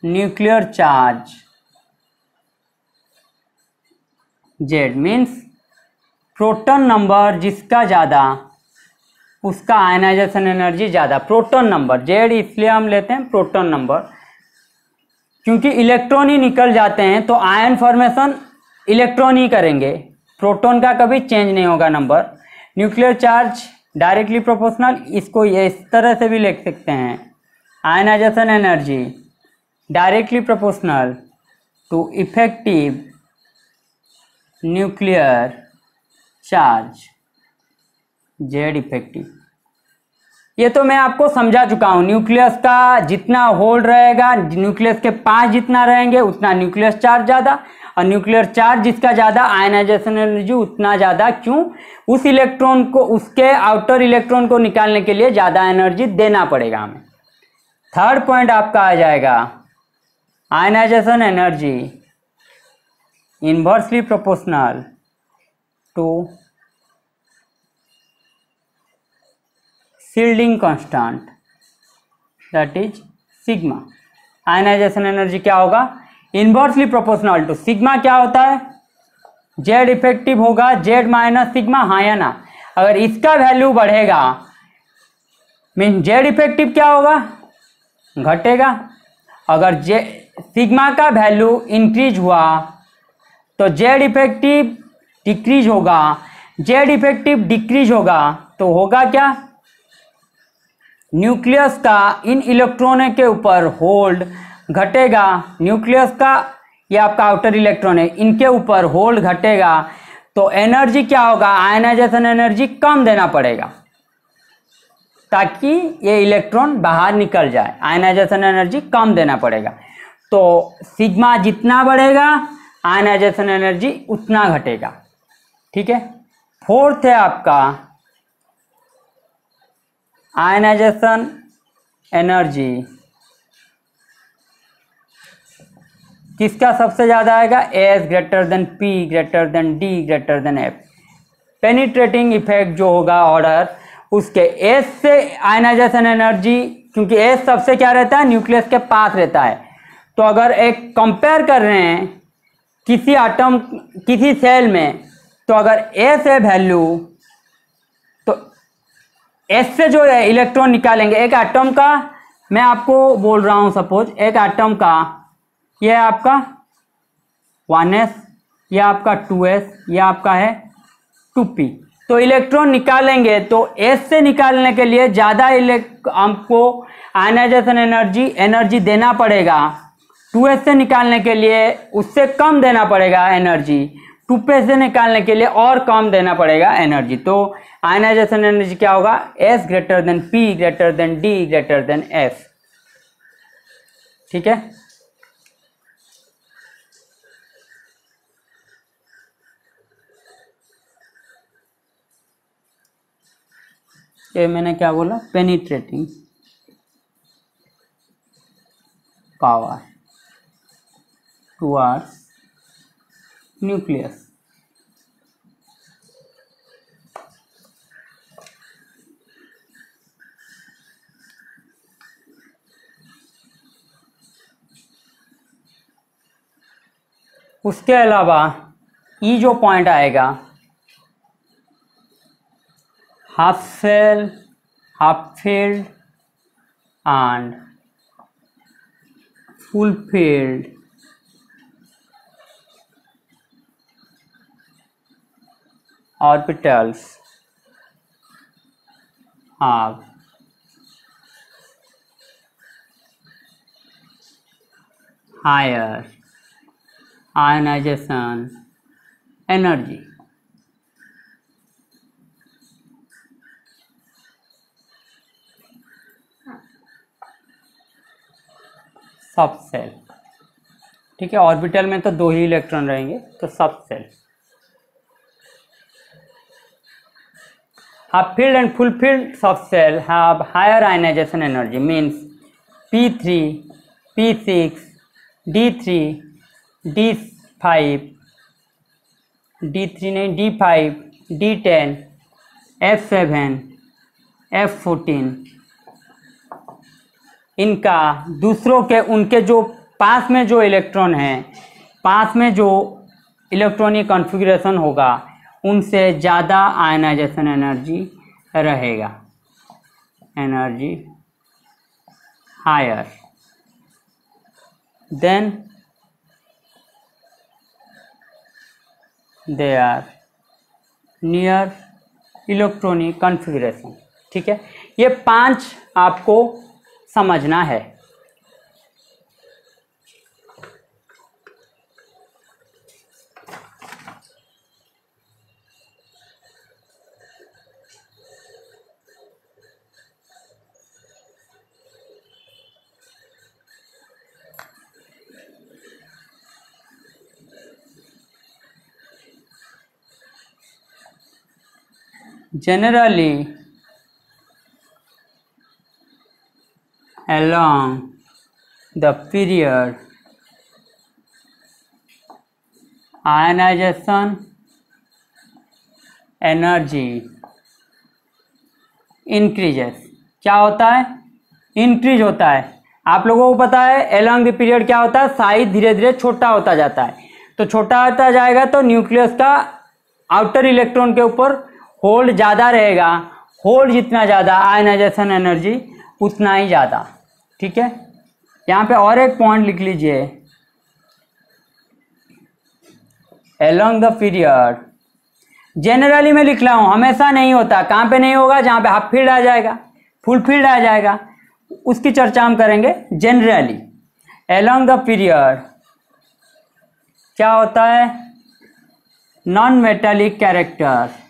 nuclear charge Z means proton number जिसका ज़्यादा उसका आयनाइजेशन एनर्जी ज़्यादा। प्रोटॉन नंबर जेड इसलिए हम लेते हैं प्रोटॉन नंबर, क्योंकि इलेक्ट्रॉन ही निकल जाते हैं तो आयन फॉर्मेशन इलेक्ट्रॉन ही करेंगे, प्रोटॉन का कभी चेंज नहीं होगा number. Nuclear charge directly proportional, इसको ये इस तरह से भी लिख सकते हैं, ionization energy directly proportional to effective nuclear charge Z effective. ये तो मैं आपको समझा चुका हूँ, न्यूक्लियस का जितना होल्ड रहेगा, न्यूक्लियस के पास जितना रहेंगे उतना न्यूक्लियस चार्ज ज़्यादा, और न्यूक्लियर चार्ज जिसका ज़्यादा आयनाइजेशन एनर्जी उतना ज़्यादा। क्यों, उस इलेक्ट्रॉन को, उसके आउटर इलेक्ट्रॉन को निकालने के लिए ज़्यादा एनर्जी देना पड़ेगा हमें। थर्ड पॉइंट आपका आ जाएगा ionization energy inversely proportional to shielding constant that is sigma. Ionization energy क्या होगा, इन्वर्सली प्रोपोर्शनल टू सिग्मा। क्या होता है, जेड इफेक्टिव होगा जेड माइनस सिग्मा, हाँ या ना। अगर इसका वैल्यू बढ़ेगा मीन जेड इफेक्टिव क्या होगा, घटेगा। अगर सिग्मा का वैल्यू इंक्रीज हुआ तो जेड इफेक्टिव डिक्रीज होगा, जेड इफेक्टिव डिक्रीज होगा तो होगा क्या, न्यूक्लियस का इन इलेक्ट्रॉनों के ऊपर होल्ड घटेगा। न्यूक्लियस का, ये आपका आउटर इलेक्ट्रॉन है, इनके ऊपर होल्ड घटेगा तो एनर्जी क्या होगा, आयनाइजेशन एनर्जी कम देना पड़ेगा ताकि ये इलेक्ट्रॉन बाहर निकल जाए। आयनाइजेशन एनर्जी कम देना पड़ेगा, तो सिग्मा जितना बढ़ेगा आयनाइजेशन एनर्जी उतना घटेगा। ठीक है, फोर्थ है आपका आयनाइजेशन एनर्जी किसका सबसे ज़्यादा आएगा, S greater than P greater than D greater than F. Penetrating effect जो होगा ऑर्डर उसके एस से आयनाइजेशन एनर्जी, क्योंकि एस सबसे क्या रहता है, न्यूक्लियस के पास रहता है। तो अगर एक कंपेयर कर रहे हैं किसी आटम किसी सेल में, तो अगर एस है वैल्यू तो एस से जो है इलेक्ट्रॉन निकालेंगे। एक एटम का मैं आपको बोल रहा हूँ, सपोज एक एटम का ये आपका 1s, ये आपका 2s, ये आपका है 2p। तो इलेक्ट्रॉन निकालेंगे तो s से निकालने के लिए ज़्यादा हमको आयनाइजेशन एनर्जी देना पड़ेगा, 2s से निकालने के लिए उससे कम देना पड़ेगा एनर्जी। टू पे से निकालने के लिए और कम देना पड़ेगा एनर्जी। तो आयनाइजेशन एनर्जी क्या होगा, S greater than P greater than D greater than F। ठीक है, ये मैंने क्या बोला, पेनिट्रेटिंग पावर टुवर्ड्स न्यूक्लियस। उसके अलावा ई जो पॉइंट आएगा, half shell, half filled and full filled orbitals have higher ionization energy। Subshell, ठीक है, ऑर्बिटल में तो 2 ही इलेक्ट्रॉन रहेंगे, तो सब cell. Half filled and full filled subcell have higher ionization energy, means P3, P6, D3, D5, D3 नहीं D5, D10, F7, F14। इनका दूसरों के उनके जो पास में जो इलेक्ट्रॉन हैं, पास में जो इलेक्ट्रॉनिक कॉन्फ़िगरेशन होगा उनसे ज़्यादा आयनाइजेशन एनर्जी रहेगा, energy higher than they are near electronic configuration. ठीक है, ये 5 आपको समझना है। Generally, along the period, ionization energy increases। क्या होता है, इंक्रीज होता है। आप लोगों को पता है along the period क्या होता है, साइज धीरे धीरे छोटा होता जाता है। तो छोटा होता जाएगा तो न्यूक्लियस का आउटर इलेक्ट्रॉन के ऊपर होल्ड ज़्यादा रहेगा, होल्ड जितना ज़्यादा आयनाइजेशन एनर्जी उतना ही ज़्यादा। ठीक है, यहाँ पे और एक पॉइंट लिख लीजिए, along द पीरियड। जनरली मैं लिख रहा हूँ, हमेशा नहीं होता। कहाँ पे नहीं होगा, जहाँ पे हाफ फील्ड आ जाएगा, फुल फील्ड आ जाएगा, उसकी चर्चा हम करेंगे। जनरली along द पीरियड क्या होता है, नॉन मेटालिक कैरेक्टर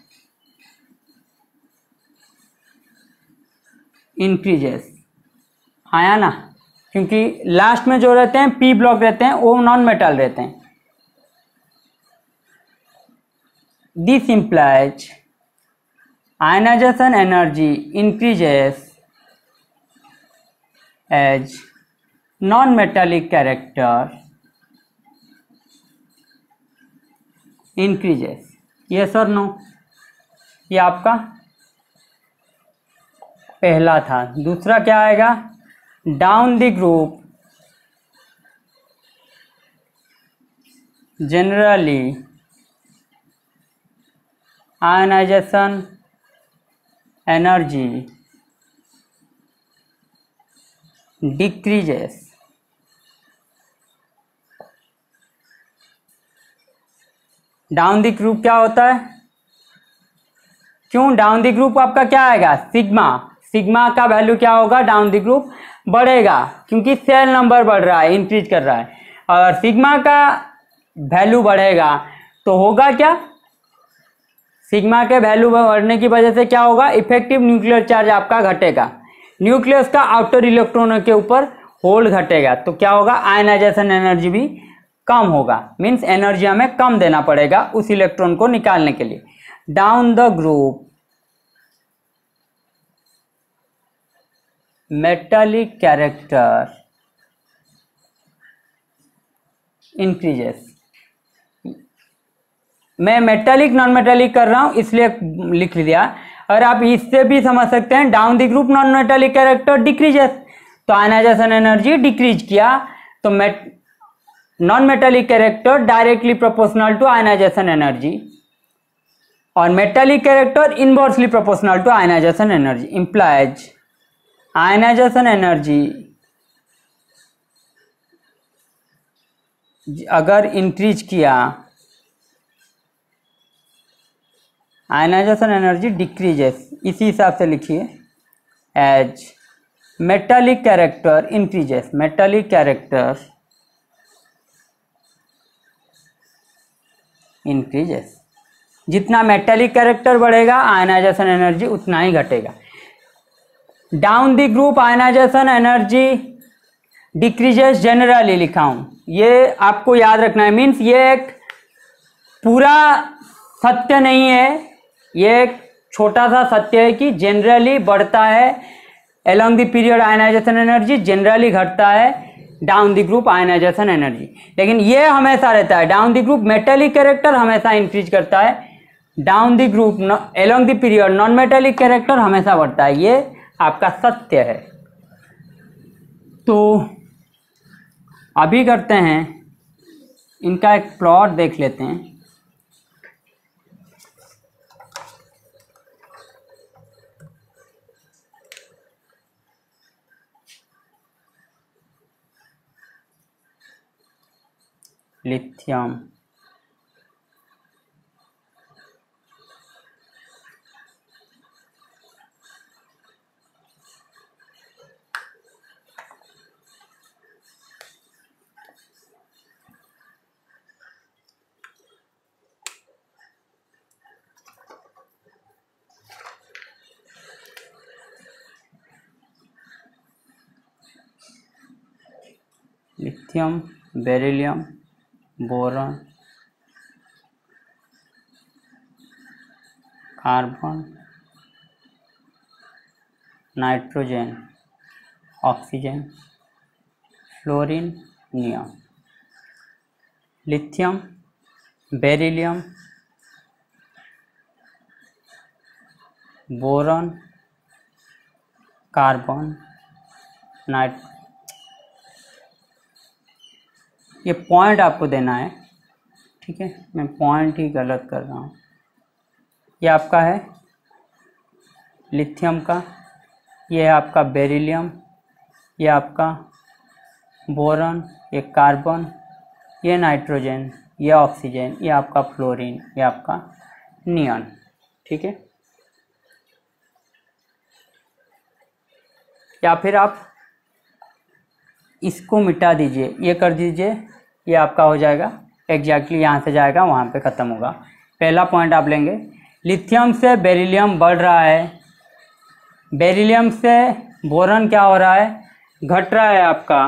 इंक्रीजेस। आया ना, क्योंकि लास्ट में जो रहते हैं पी ब्लॉक रहते हैं वो नॉन मेटल रहते हैं। This implies ionization energy increases as non metallic character increases. Yes और नो, ये आपका पहला था। दूसरा क्या आएगा, down the group generally ionization energy decreases. Down the group क्या होता है, क्यों डाउन द ग्रुप आपका क्या आएगा, सिग्मा। सिग्मा का वैल्यू क्या होगा, डाउन द ग्रुप बढ़ेगा, क्योंकि सेल नंबर बढ़ रहा है, इंक्रीज कर रहा है। और सिग्मा का वैल्यू बढ़ेगा तो होगा क्या, सिग्मा के वैल्यू बढ़ने की वजह से क्या होगा, इफेक्टिव न्यूक्लियर चार्ज आपका घटेगा, न्यूक्लियस का आउटर इलेक्ट्रॉनों के ऊपर होल्ड घटेगा, तो क्या होगा, आयनाइजेशन एनर्जी भी कम होगा, मीन्स एनर्जी हमें कम देना पड़ेगा उस इलेक्ट्रॉन को निकालने के लिए। Down the group metallic character increases, मैं मेटालिक नॉन मेटालिक कर रहा हूं इसलिए लिख दिया, और आप इससे भी समझ सकते हैं down the group non metallic character decreases, तो आयनाइजेशन एनर्जी डिक्रीज किया, तो non metallic character directly proportional to ionization energy, और metallic character inversely proportional to ionization energy, implies ionization energy अगर इंक्रीज किया, आयनाइजेशन एनर्जी डिक्रीजेस, इसी हिसाब से लिखिए, as metallic character increases, metallic character increases, जितना मेटालिक कैरेक्टर बढ़ेगा ionization energy उतना ही घटेगा। Down the group ionization energy decreases generally लिखा हूं, ये आपको याद रखना है, मीन्स ये एक पूरा सत्य नहीं है, ये एक छोटा सा सत्य है कि जनरली बढ़ता है along the period ionization energy, generally घटता है down the group ionization energy, लेकिन ये हमेशा रहता है, down the group metallic character हमेशा इंक्रीज करता है, down the group along the period non metallic character हमेशा बढ़ता है, ये आपका सत्य है। तो अभी करते हैं, इनका एक प्लॉट देख लेते हैं। Lithium, lithium, beryllium, boron, carbon, nitrogen, oxygen, fluorine, neon. Lithium, beryllium, boron, carbon, ये पॉइंट आपको देना है, ठीक है, मैं पॉइंट ही गलत कर रहा हूँ। ये आपका है लिथियम का, ये है आपका बेरिलियम, ये आपका बोरॉन, ये कार्बन, ये नाइट्रोजन, ये ऑक्सीजन, ये आपका फ्लोरीन, ये आपका नियॉन, ठीक है। या फिर आप इसको मिटा दीजिए, ये कर दीजिए, ये आपका हो जाएगा एग्जैक्टली, यहाँ से जाएगा वहाँ पे ख़त्म होगा। पहला पॉइंट आप लेंगे, लिथियम से बेरिलियम बढ़ रहा है, बेरिलियम से बोरॉन क्या हो रहा है, घट रहा है आपका,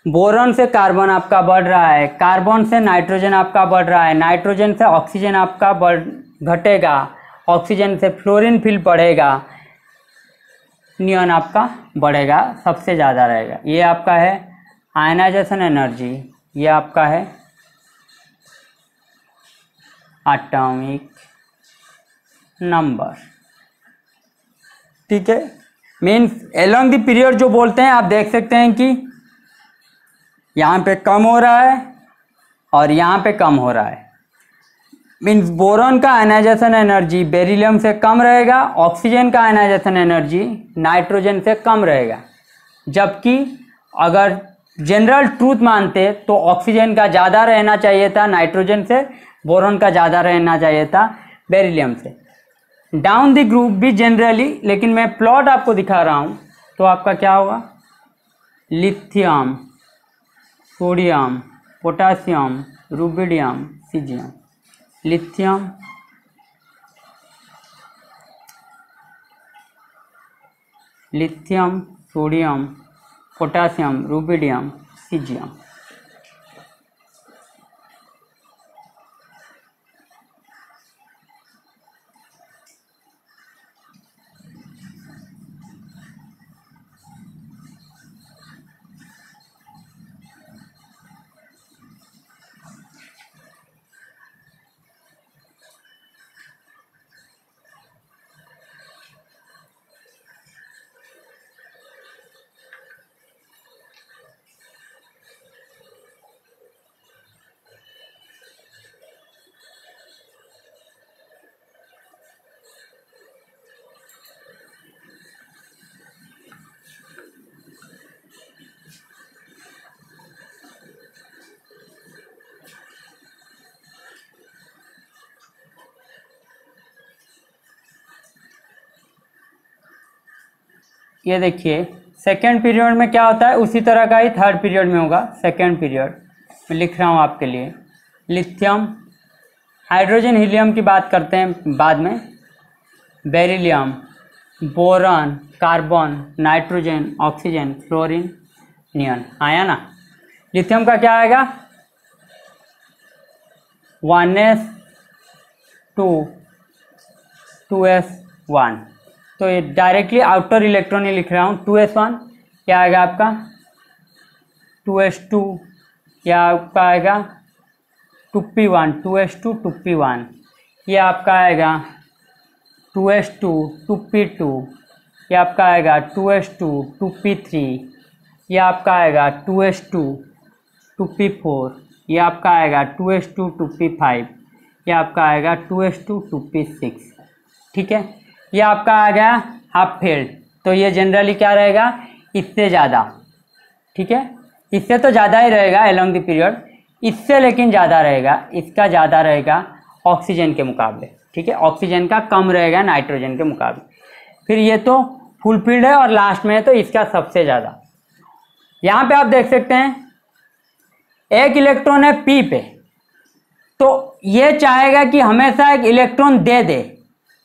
बोरॉन से कार्बन आपका बढ़ रहा है, कार्बन से नाइट्रोजन आपका बढ़ रहा है, नाइट्रोजन से ऑक्सीजन आपका घटेगा, ऑक्सीजन से फ्लोरीन फिल बढ़ेगा, नियॉन आपका बढ़ेगा, सबसे ज़्यादा रहेगा। ये आपका है आयनाइजेशन एनर्जी, ये आपका है एटॉमिक नंबर, ठीक है। मीन्स एलोंग द पीरियड जो बोलते हैं, आप देख सकते हैं कि यहाँ पे कम हो रहा है और यहाँ पे कम हो रहा है, मीन्स बोरॉन का आयनाइजेशन एनर्जी बेरिलियम से कम रहेगा, ऑक्सीजन का आयनाइजेशन एनर्जी नाइट्रोजन से कम रहेगा, जबकि अगर जनरल ट्रूथ मानते तो ऑक्सीजन का ज़्यादा रहना चाहिए था नाइट्रोजन से, बोरॉन का ज़्यादा रहना चाहिए था बेरिलियम से। डाउन द ग्रुप भी जनरली, लेकिन मैं प्लॉट आपको दिखा रहा हूँ, तो आपका क्या होगा, lithium, sodium, potassium, rubidium, caesium, lithium, lithium, sodium, potassium, rubidium, caesium. ये देखिए सेकेंड पीरियड में क्या होता है, उसी तरह का ही थर्ड पीरियड में होगा। सेकेंड पीरियड मैं लिख रहा हूँ आपके लिए। लिथियम, हाइड्रोजन हीलियम की बात करते हैं बाद में, beryllium, boron, carbon, nitrogen, oxygen, fluorine, neon. आया ना। लिथियम का क्या आएगा, 1s2 2s1। तो ये डायरेक्टली आउटर इलेक्ट्रॉन ही लिख रहा हूँ। 2s1 क्या आएगा आपका, 2s2 या आपका आएगा 2p1, 2s2 2p1। ये आपका आएगा 2s2 2p2, ये आपका आएगा 2s2 2p3, ये आपका आएगा 2s2 2p4, ये आपका आएगा 2s2 2p5, ये आपका आएगा 2s2 2p6। ठीक है, ये आपका आ गया हाफ फील्ड। तो ये जनरली क्या रहेगा, इससे ज़्यादा। ठीक है, इससे तो ज़्यादा ही रहेगा अलोंग द पीरियड, इससे लेकिन ज़्यादा रहेगा, इसका ज़्यादा रहेगा ऑक्सीजन के मुकाबले। ठीक है, ऑक्सीजन का कम रहेगा नाइट्रोजन के मुकाबले। फिर ये तो फुल फील्ड है और लास्ट में है तो इसका सबसे ज़्यादा। यहाँ पे आप देख सकते हैं एक इलेक्ट्रॉन है पी पे, तो ये चाहेगा कि हमेशा एक इलेक्ट्रॉन दे दे,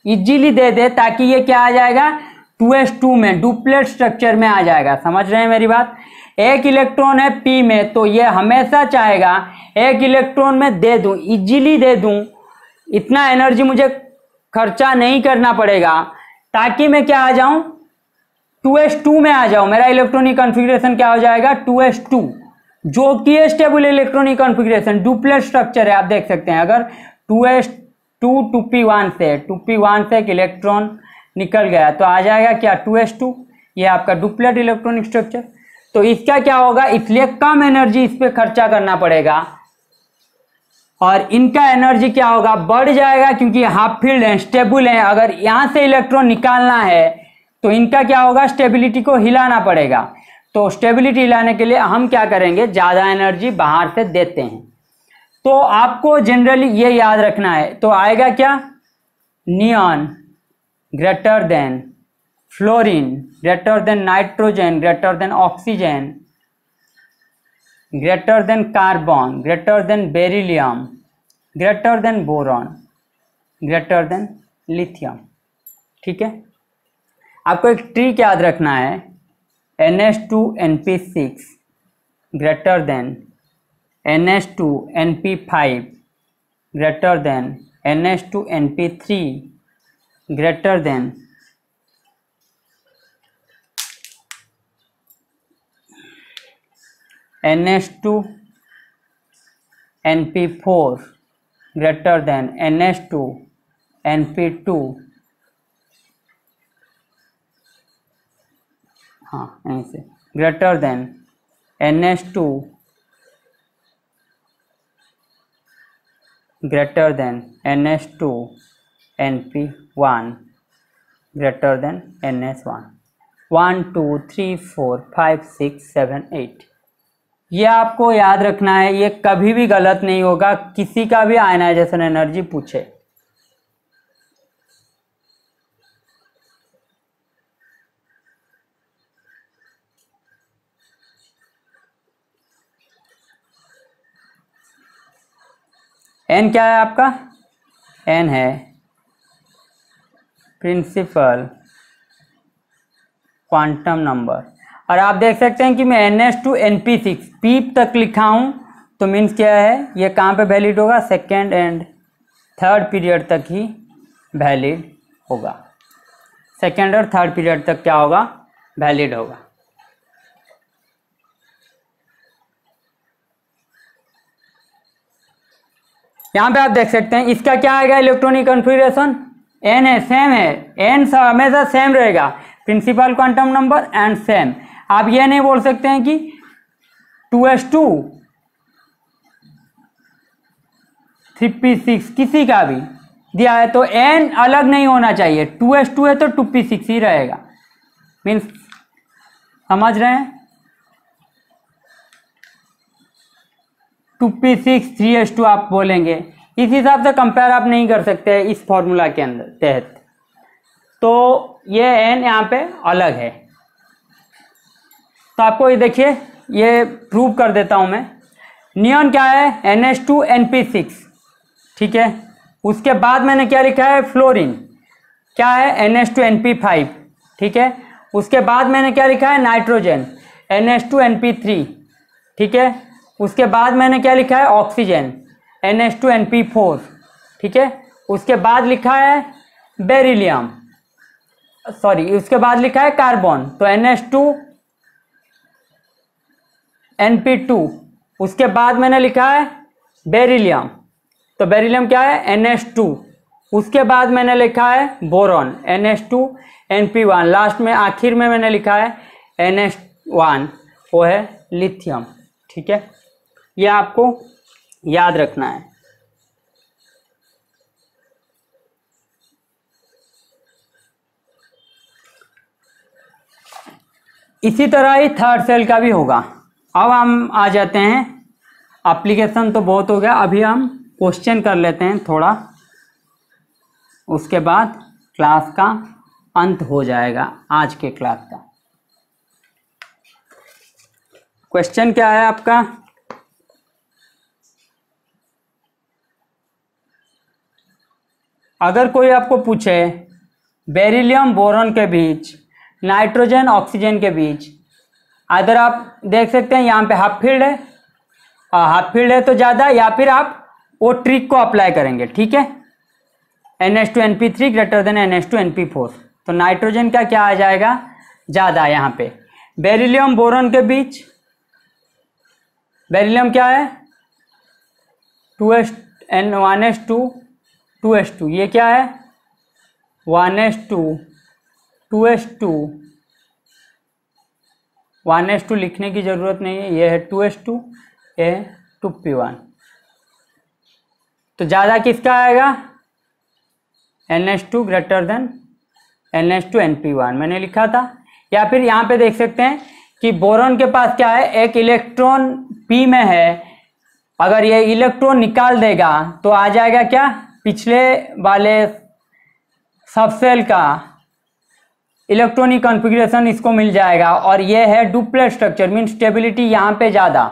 इजीली दे दे, ताकि ये क्या आ जाएगा 2s2 में डुप्लेट स्ट्रक्चर में आ जाएगा। समझ रहे हैं मेरी बात। एक इलेक्ट्रॉन है p में, तो ये हमेशा चाहेगा एक इलेक्ट्रॉन में दे दूं, इजीली दे दूं, इतना एनर्जी मुझे खर्चा नहीं करना पड़ेगा, ताकि मैं क्या आ जाऊं 2s2 में आ जाऊं। मेरा इलेक्ट्रॉनिक कॉन्फ़िगरेशन क्या हो जाएगा 2s2, जो कि stable electronic configuration duplet structure है। आप देख सकते हैं अगर 2s2 2p1 से एक इलेक्ट्रॉन निकल गया तो आ जाएगा क्या 2s2, ये आपका डुप्लेट इलेक्ट्रॉनिक स्ट्रक्चर। तो इसका क्या होगा, इसलिए कम एनर्जी इस पे खर्चा करना पड़ेगा और इनका एनर्जी क्या होगा, बढ़ जाएगा, क्योंकि हाफ फील्ड है, स्टेबल है। अगर यहां से इलेक्ट्रॉन निकालना है तो इनका क्या होगा, स्टेबिलिटी को हिलाना पड़ेगा। तो स्टेबिलिटी हिलाने के लिए हम क्या करेंगे, ज्यादा एनर्जी बाहर से देते हैं। तो आपको जनरली ये याद रखना है। तो आएगा क्या, neon greater than fluorine, greater than nitrogen, greater than oxygen, greater than carbon, greater than beryllium, greater than boron, greater than lithium. ठीक है, आपको एक ट्रिक याद रखना है, NH2NP6 greater than NH2NP5 greater than NH2NP3 greater than NH2NP4 greater than NH2NP2, हाँ ऐसे, greater than NH2 greater than NH2NP1 greater than NS1। 1 2 3 4 5 6 7 8, ये आपको याद रखना है, ये कभी भी गलत नहीं होगा, किसी का भी आयनाइजेशन एनर्जी पूछे। एन क्या है आपका, एन है प्रिंसिपल क्वांटम नंबर। और आप देख सकते हैं कि मैं NH2NP6 पी तक लिखा हूँ, तो मीन्स क्या है, ये कहाँ पे वैलिड होगा, सेकेंड एंड थर्ड पीरियड तक ही वैलिड होगा। सेकेंड और थर्ड पीरियड तक क्या होगा, वैलिड होगा। यहाँ पे आप देख सकते हैं इसका क्या आएगा, इलेक्ट्रॉनिक कॉन्फ़िगरेशन एन है, सेम है, एन हमेशा सेम रहेगा, principal quantum number and same. आप ये नहीं बोल सकते हैं कि 2s2 3p6 किसी का भी दिया है तो एन अलग नहीं होना चाहिए, 2s2 है तो 2p6 ही रहेगा। मीन्स समझ रहे हैं, 2p6 3s2 आप बोलेंगे, इस हिसाब से कंपेयर आप नहीं कर सकते इस फॉर्मूला के अंदर तहत। तो ये एन यहाँ पे अलग है। तो आपको ये देखिए, ये प्रूव कर देता हूँ मैं। नियॉन क्या है, NH2NP6, ठीक है। उसके बाद मैंने क्या लिखा है, फ्लोरीन क्या है, NH2NP5, ठीक है। उसके बाद मैंने क्या लिखा है, नाइट्रोजन NH2NP3, ठीक है। उसके बाद मैंने क्या लिखा है, ऑक्सीजन NH2NP4, ठीक है। उसके बाद लिखा है बेरिलियम, सॉरी उसके बाद लिखा है कार्बन, तो NH2NP2। उसके बाद मैंने लिखा है बेरिलियम, तो बेरिलियम क्या है, NH2। उसके बाद मैंने लिखा है बोरॉन NH2NP1। लास्ट में आखिर में मैंने लिखा है NH1, वो है लिथियम, ठीक है। ये आपको याद रखना है। इसी तरह ही थर्ड सेल का भी होगा। अब हम आ जाते हैं, एप्लीकेशन तो बहुत हो गया, अभी हम क्वेश्चन कर लेते हैं थोड़ा, उसके बाद क्लास का अंत हो जाएगा आज के क्लास का। क्वेश्चन क्या है आपका, अगर कोई आपको पूछे बेरिलियम बोरॉन के बीच, नाइट्रोजन ऑक्सीजन के बीच, अगर आप देख सकते हैं यहाँ पे हाफ फील्ड है, हाफ फील्ड है तो ज़्यादा, या फिर आप वो ट्रिक को अप्लाई करेंगे, ठीक है। NH2NP3 ग्रेटर देन NH2NP4, तो नाइट्रोजन का क्या आ जाएगा, ज़्यादा यहाँ पे। बेरिलियम बोरॉन के बीच, बेरिलियम क्या है 1s2 2s2, ये क्या है 1s2 2s2, 1s2 लिखने की ज़रूरत नहीं है, ये है 2s2, ये है 2p1। तो ज़्यादा किसका आएगा, NH2 ग्रेटर देन NH2NP1 मैंने लिखा था। या फिर यहाँ पे देख सकते हैं कि बोरॉन के पास क्या है, एक इलेक्ट्रॉन p में है, अगर ये इलेक्ट्रॉन निकाल देगा तो आ जाएगा क्या, पिछले वाले सबसेल का इलेक्ट्रॉनिक कॉन्फ़िगरेशन इसको मिल जाएगा, और ये है डुप्लेट स्ट्रक्चर, मीन स्टेबिलिटी यहाँ पे ज़्यादा,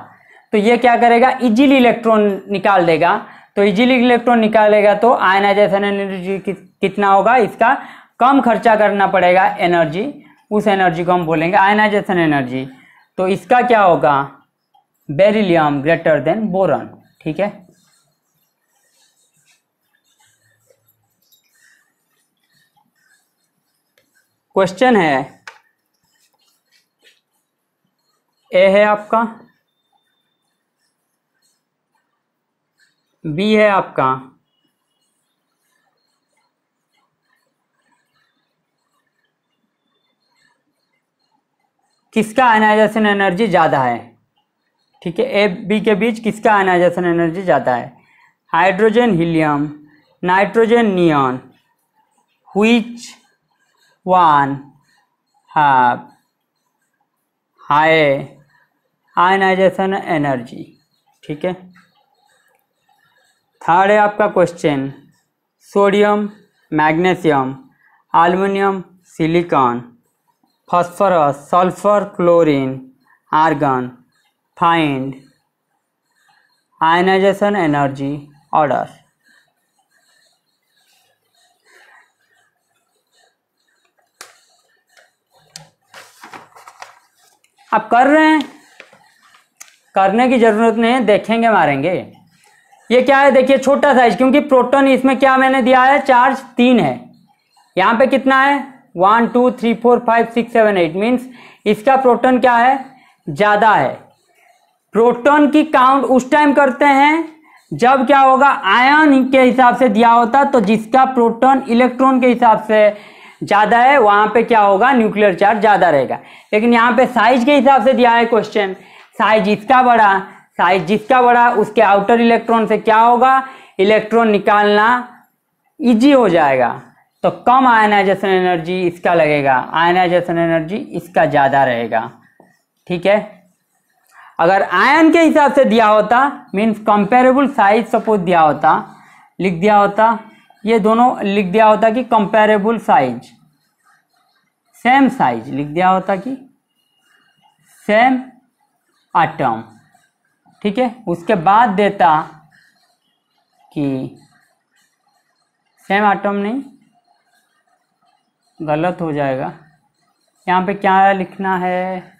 तो ये क्या करेगा, इजीली इलेक्ट्रॉन निकाल देगा। तो इजीली इलेक्ट्रॉन निकालेगा तो आयनाइजेशन एनर्जी कितना होगा, इसका कम खर्चा करना पड़ेगा एनर्जी, उस एनर्जी को हम बोलेंगे आयनाइजेशन एनर्जी। तो इसका क्या होगा, बेरिलियम ग्रेटर देन बोरॉन, ठीक है। क्वेश्चन है, ए है आपका, बी है आपका, किसका आयनाइजेशन एनर्जी ज़्यादा है, ठीक है। ए बी के बीच किसका आयनाइजेशन एनर्जी ज़्यादा है, hydrogen helium, nitrogen neon, which one have high ionization energy, ठीक है। थर्ड है आपका question, sodium, magnesium, aluminium, silicon, phosphorus, sulphur, chlorine, argon find ionization energy order. आप कर रहे हैं, करने की जरूरत नहीं है, देखेंगे मारेंगे। ये क्या है देखिए, छोटा साइज, क्योंकि प्रोटॉन इसमें क्या मैंने दिया है, चार्ज 3 है। यहाँ पे कितना है, 1 2 3 4 5 6 7 8, मीन्स इसका प्रोटॉन क्या है, ज्यादा है। प्रोटॉन की काउंट उस टाइम करते हैं जब क्या होगा, आयन के हिसाब से दिया होता, तो जिसका प्रोटॉन इलेक्ट्रॉन के हिसाब से ज्यादा है वहां पे क्या होगा, न्यूक्लियर चार्ज ज्यादा रहेगा। लेकिन यहाँ पे साइज के हिसाब से दिया है क्वेश्चन, साइज इसका बड़ा, साइज जिसका बड़ा उसके आउटर इलेक्ट्रॉन से क्या होगा, इलेक्ट्रॉन निकालना इजी हो जाएगा। तो कम आयनाइजेशन एनर्जी इसका लगेगा, आयनाइजेशन एनर्जी इसका ज्यादा रहेगा। ठीक है, अगर आयन के हिसाब से दिया होता, मीन्स कंपेरेबल साइज सपोज दिया होता, लिख दिया होता, ये दोनों लिख दिया होता कि कंपेरेबल साइज, सेम साइज लिख दिया होता कि सेम एटम। ठीक है, उसके बाद देता कि सेम एटम नहीं, गलत हो जाएगा। यहाँ पे क्या लिखना है,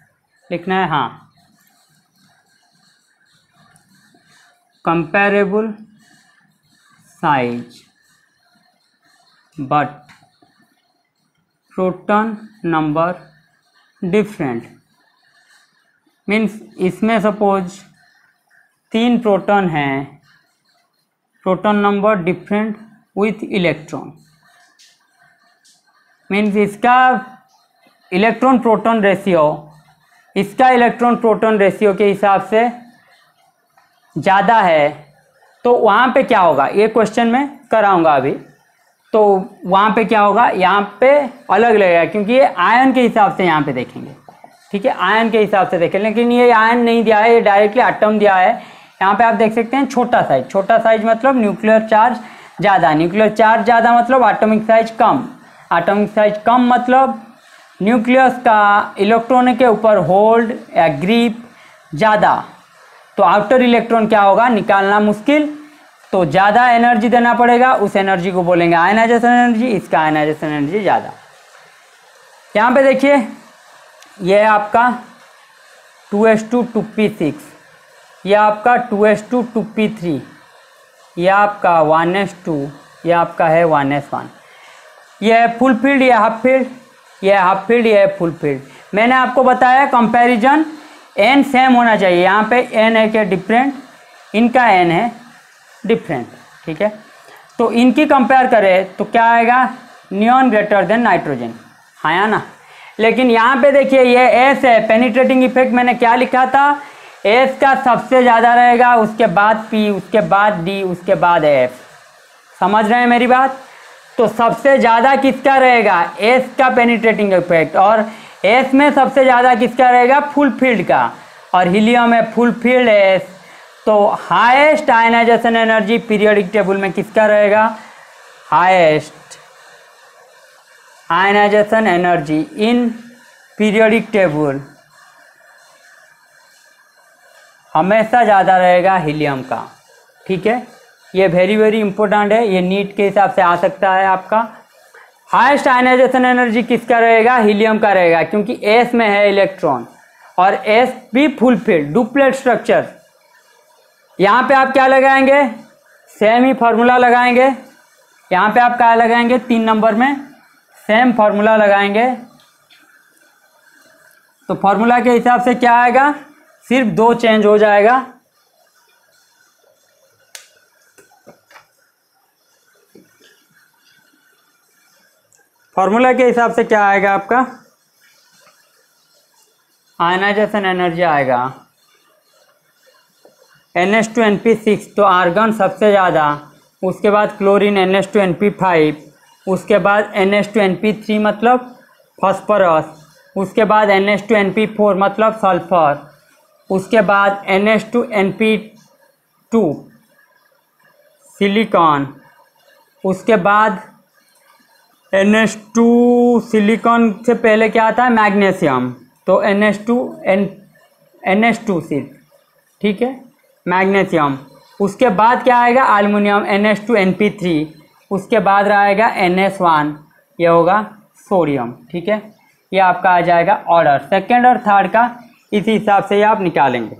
हाँ, comparable size but proton number different. Means इसमें सपोज 3 प्रोटॉन हैं, proton number different with electron, means इसका इलेक्ट्रॉन प्रोटॉन रेशियो इसका इलेक्ट्रॉन प्रोटॉन रेशियो के हिसाब से ज़्यादा है, तो वहाँ पे क्या होगा, ये क्वेश्चन में कराऊंगा अभी। तो वहाँ पे क्या होगा, यहाँ पे अलग लगेगा, क्योंकि ये आयन के हिसाब से यहाँ पे देखेंगे। ठीक है, आयन के हिसाब से देखें, लेकिन ये आयन नहीं दिया है, ये डायरेक्टली एटम दिया है। यहाँ पे आप देख सकते हैं छोटा साइज, छोटा साइज मतलब न्यूक्लियर चार्ज ज़्यादा, न्यूक्लियर चार्ज ज़्यादा मतलब एटॉमिक साइज कम, एटॉमिक साइज कम मतलब न्यूक्लियस का इलेक्ट्रॉन के ऊपर होल्ड या ग्रिप ज़्यादा, तो आउटर इलेक्ट्रॉन क्या होगा, निकालना मुश्किल, तो ज़्यादा एनर्जी देना पड़ेगा, उस एनर्जी को बोलेंगे आयनाइजेशन एनर्जी, इसका आयनाइजेशन एनर्जी ज़्यादा। यहाँ पे देखिए, ये है आपका 2s2 2p6, ये आपका 2s2 2p3, ये आपका 1s2, ये आपका है 1s1। ये है फुल फील्ड, ये हाफ फील्ड, ये हाफ फील्ड, ये है फुल फील्ड। मैंने आपको बताया कंपैरिजन एन सेम होना चाहिए, यहाँ पे एन है क्या डिफरेंट, इनका एन है डिफरेंट। ठीक है, तो इनकी कंपेयर करें तो क्या आएगा, नियॉन ग्रेटर देन नाइट्रोजन, हाँ ना। लेकिन यहाँ पे देखिए ये एस है, पेनिट्रेटिंग इफेक्ट मैंने क्या लिखा था, एस का सबसे ज़्यादा रहेगा, उसके बाद पी, उसके बाद डी, उसके बाद एफ। समझ रहे हैं मेरी बात, तो सबसे ज़्यादा किसका रहेगा, एस का पेनिट्रेटिंग इफेक्ट, और एस में सबसे ज़्यादा किसका रहेगा, फुल फील्ड का, और हीलियम में फुल फील्ड एस। तो highest ionization energy periodic table में किसका रहेगा, highest ionization energy in periodic table हमेशा ज़्यादा रहेगा हीलियम का। ठीक है, ये वेरी वेरी इंपॉर्टेंट है, ये नीट के हिसाब से आ सकता है आपका। हाईएस्ट आयनाइजेशन एनर्जी किसका रहेगा, हीलियम का रहेगा, क्योंकि एस में है इलेक्ट्रॉन और एस भी फुल फील्ड डुप्लेट स्ट्रक्चर। यहाँ पे आप क्या लगाएंगे, सेम ही फार्मूला लगाएंगे, यहाँ पे आप क्या लगाएंगे, 3 नंबर में सेम फार्मूला लगाएंगे। तो फार्मूला के हिसाब से क्या आएगा, सिर्फ 2 चेंज हो जाएगा। फार्मूला के हिसाब से क्या आएगा आपका, आयनाइजेशन एनर्जी आएगा NH2NP6, तो आर्गन सबसे ज़्यादा, उसके बाद क्लोरीन NH2NP5, उसके बाद NH2NP3 मतलब फास्फोरस, उसके बाद NH2NP4 मतलब सल्फर, उसके बाद NH2NP2 सिलिकॉन, उसके बाद NH2 सिलिकॉन से पहले क्या आता है, मैग्नीशियम, तो NH2 सिर्फ, ठीक है, मैग्नीशियम, उसके बाद क्या आएगा, एल्युमिनियम NH2NP3, उसके बाद रहेगा NS1, ये होगा सोडियम। ठीक है, ये आपका आ जाएगा ऑर्डर सेकंड और थर्ड का, इसी हिसाब से ये आप निकालेंगे।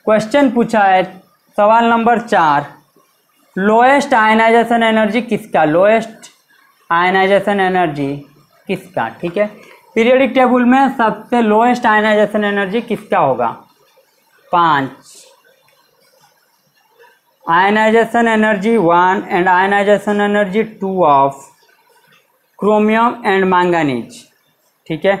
क्वेश्चन पूछा है सवाल नंबर 4, लोएस्ट आयनाइजेशन एनर्जी किसका, लोएस्ट आयनाइजेशन एनर्जी किसका। ठीक है, पीरियोडिक टेबल में सबसे लोएस्ट आयनाइजेशन एनर्जी किसका होगा। 5 ionization energy 1 and ionization energy 2 of chromium and manganese. ठीक है,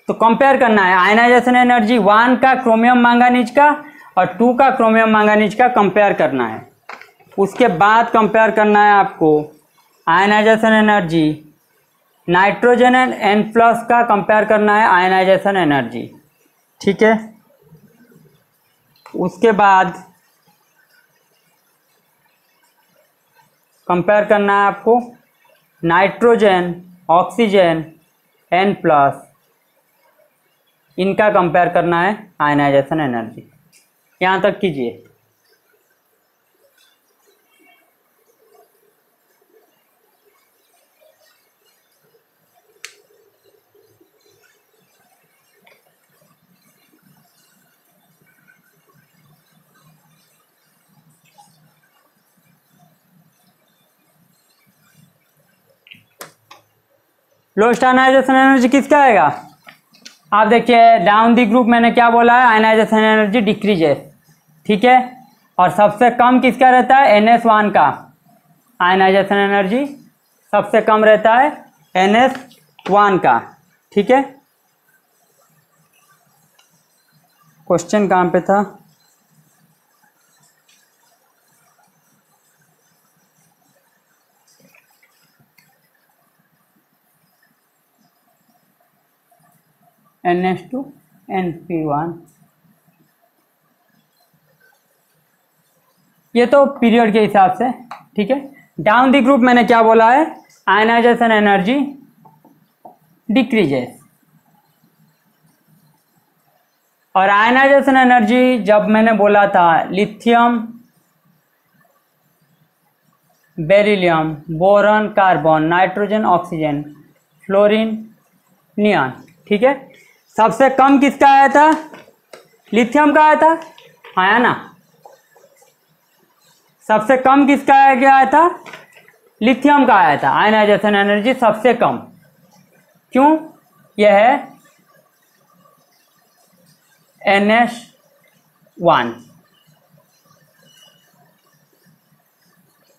तो कंपेयर करना है आयनाइजेशन एनर्जी 1 का क्रोमियम मैंगनीज का और 2 का क्रोमियम मैंगनीज का कंपेयर करना है। उसके बाद कंपेयर करना है आपको ionization energy nitrogen and N+ का कंपेयर करना है आयनाइजेशन एनर्जी। ठीक है, उसके बाद कंपेयर करना है आपको नाइट्रोजन, ऑक्सीजन, N+, इनका कंपेयर करना है आयनाइजेशन एनर्जी। यहाँ तक कीजिए। लोएस्ट आयनाइजेशन एनर्जी किसका आएगा, आप देखिए डाउन दी ग्रुप मैंने क्या बोला है, आयनाइजेशन एनर्जी डिक्रीजेस। ठीक है, और सबसे कम किसका रहता है, NS1 का आयनाइजेशन एनर्जी सबसे कम रहता है NS1 का। ठीक है, क्वेश्चन कहाँ पे था, NH2NP1, ये तो पीरियड के हिसाब से। ठीक है, डाउन दी ग्रुप मैंने क्या बोला है, आयनाइजेशन एनर्जी डिक्रीजेस। और आयनाइजेशन एनर्जी जब मैंने बोला था lithium, beryllium, boron, carbon, nitrogen, oxygen, fluorine, neon. ठीक है, सबसे कम किसका आया था, लिथियम का आया था, आया ना। सबसे कम किसका आया था, लिथियम का आया था आयनाइजेशन एनर्जी सबसे कम। क्यों, यह है NS1।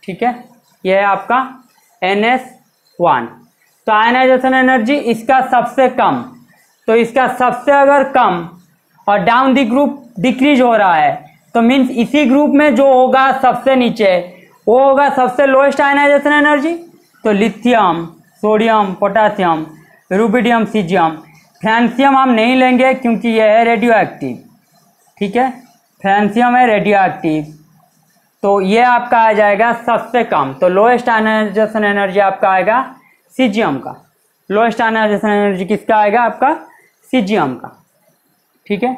ठीक है, यह है आपका NS1। तो आयनाइजेशन एनर्जी इसका सबसे कम, तो इसका सबसे अगर कम और डाउन दी ग्रुप डिक्रीज हो रहा है तो मीन्स इसी ग्रुप में जो होगा सबसे नीचे वो होगा सबसे लोएस्ट आयनाइजेशन एनर्जी। तो lithium, sodium, potassium, rubidium, caesium, francium हम नहीं लेंगे क्योंकि यह है रेडियो एक्टिव। ठीक है, फ्रांसियम है रेडियो एक्टिव, तो ये आपका आ जाएगा सबसे कम। तो लोएस्ट आयनाइजेशन एनर्जी आपका आएगा सीजियम का। लोएस्ट आयनाइजेशन एनर्जी किसका आएगा, आपका सीजियम का। ठीक है,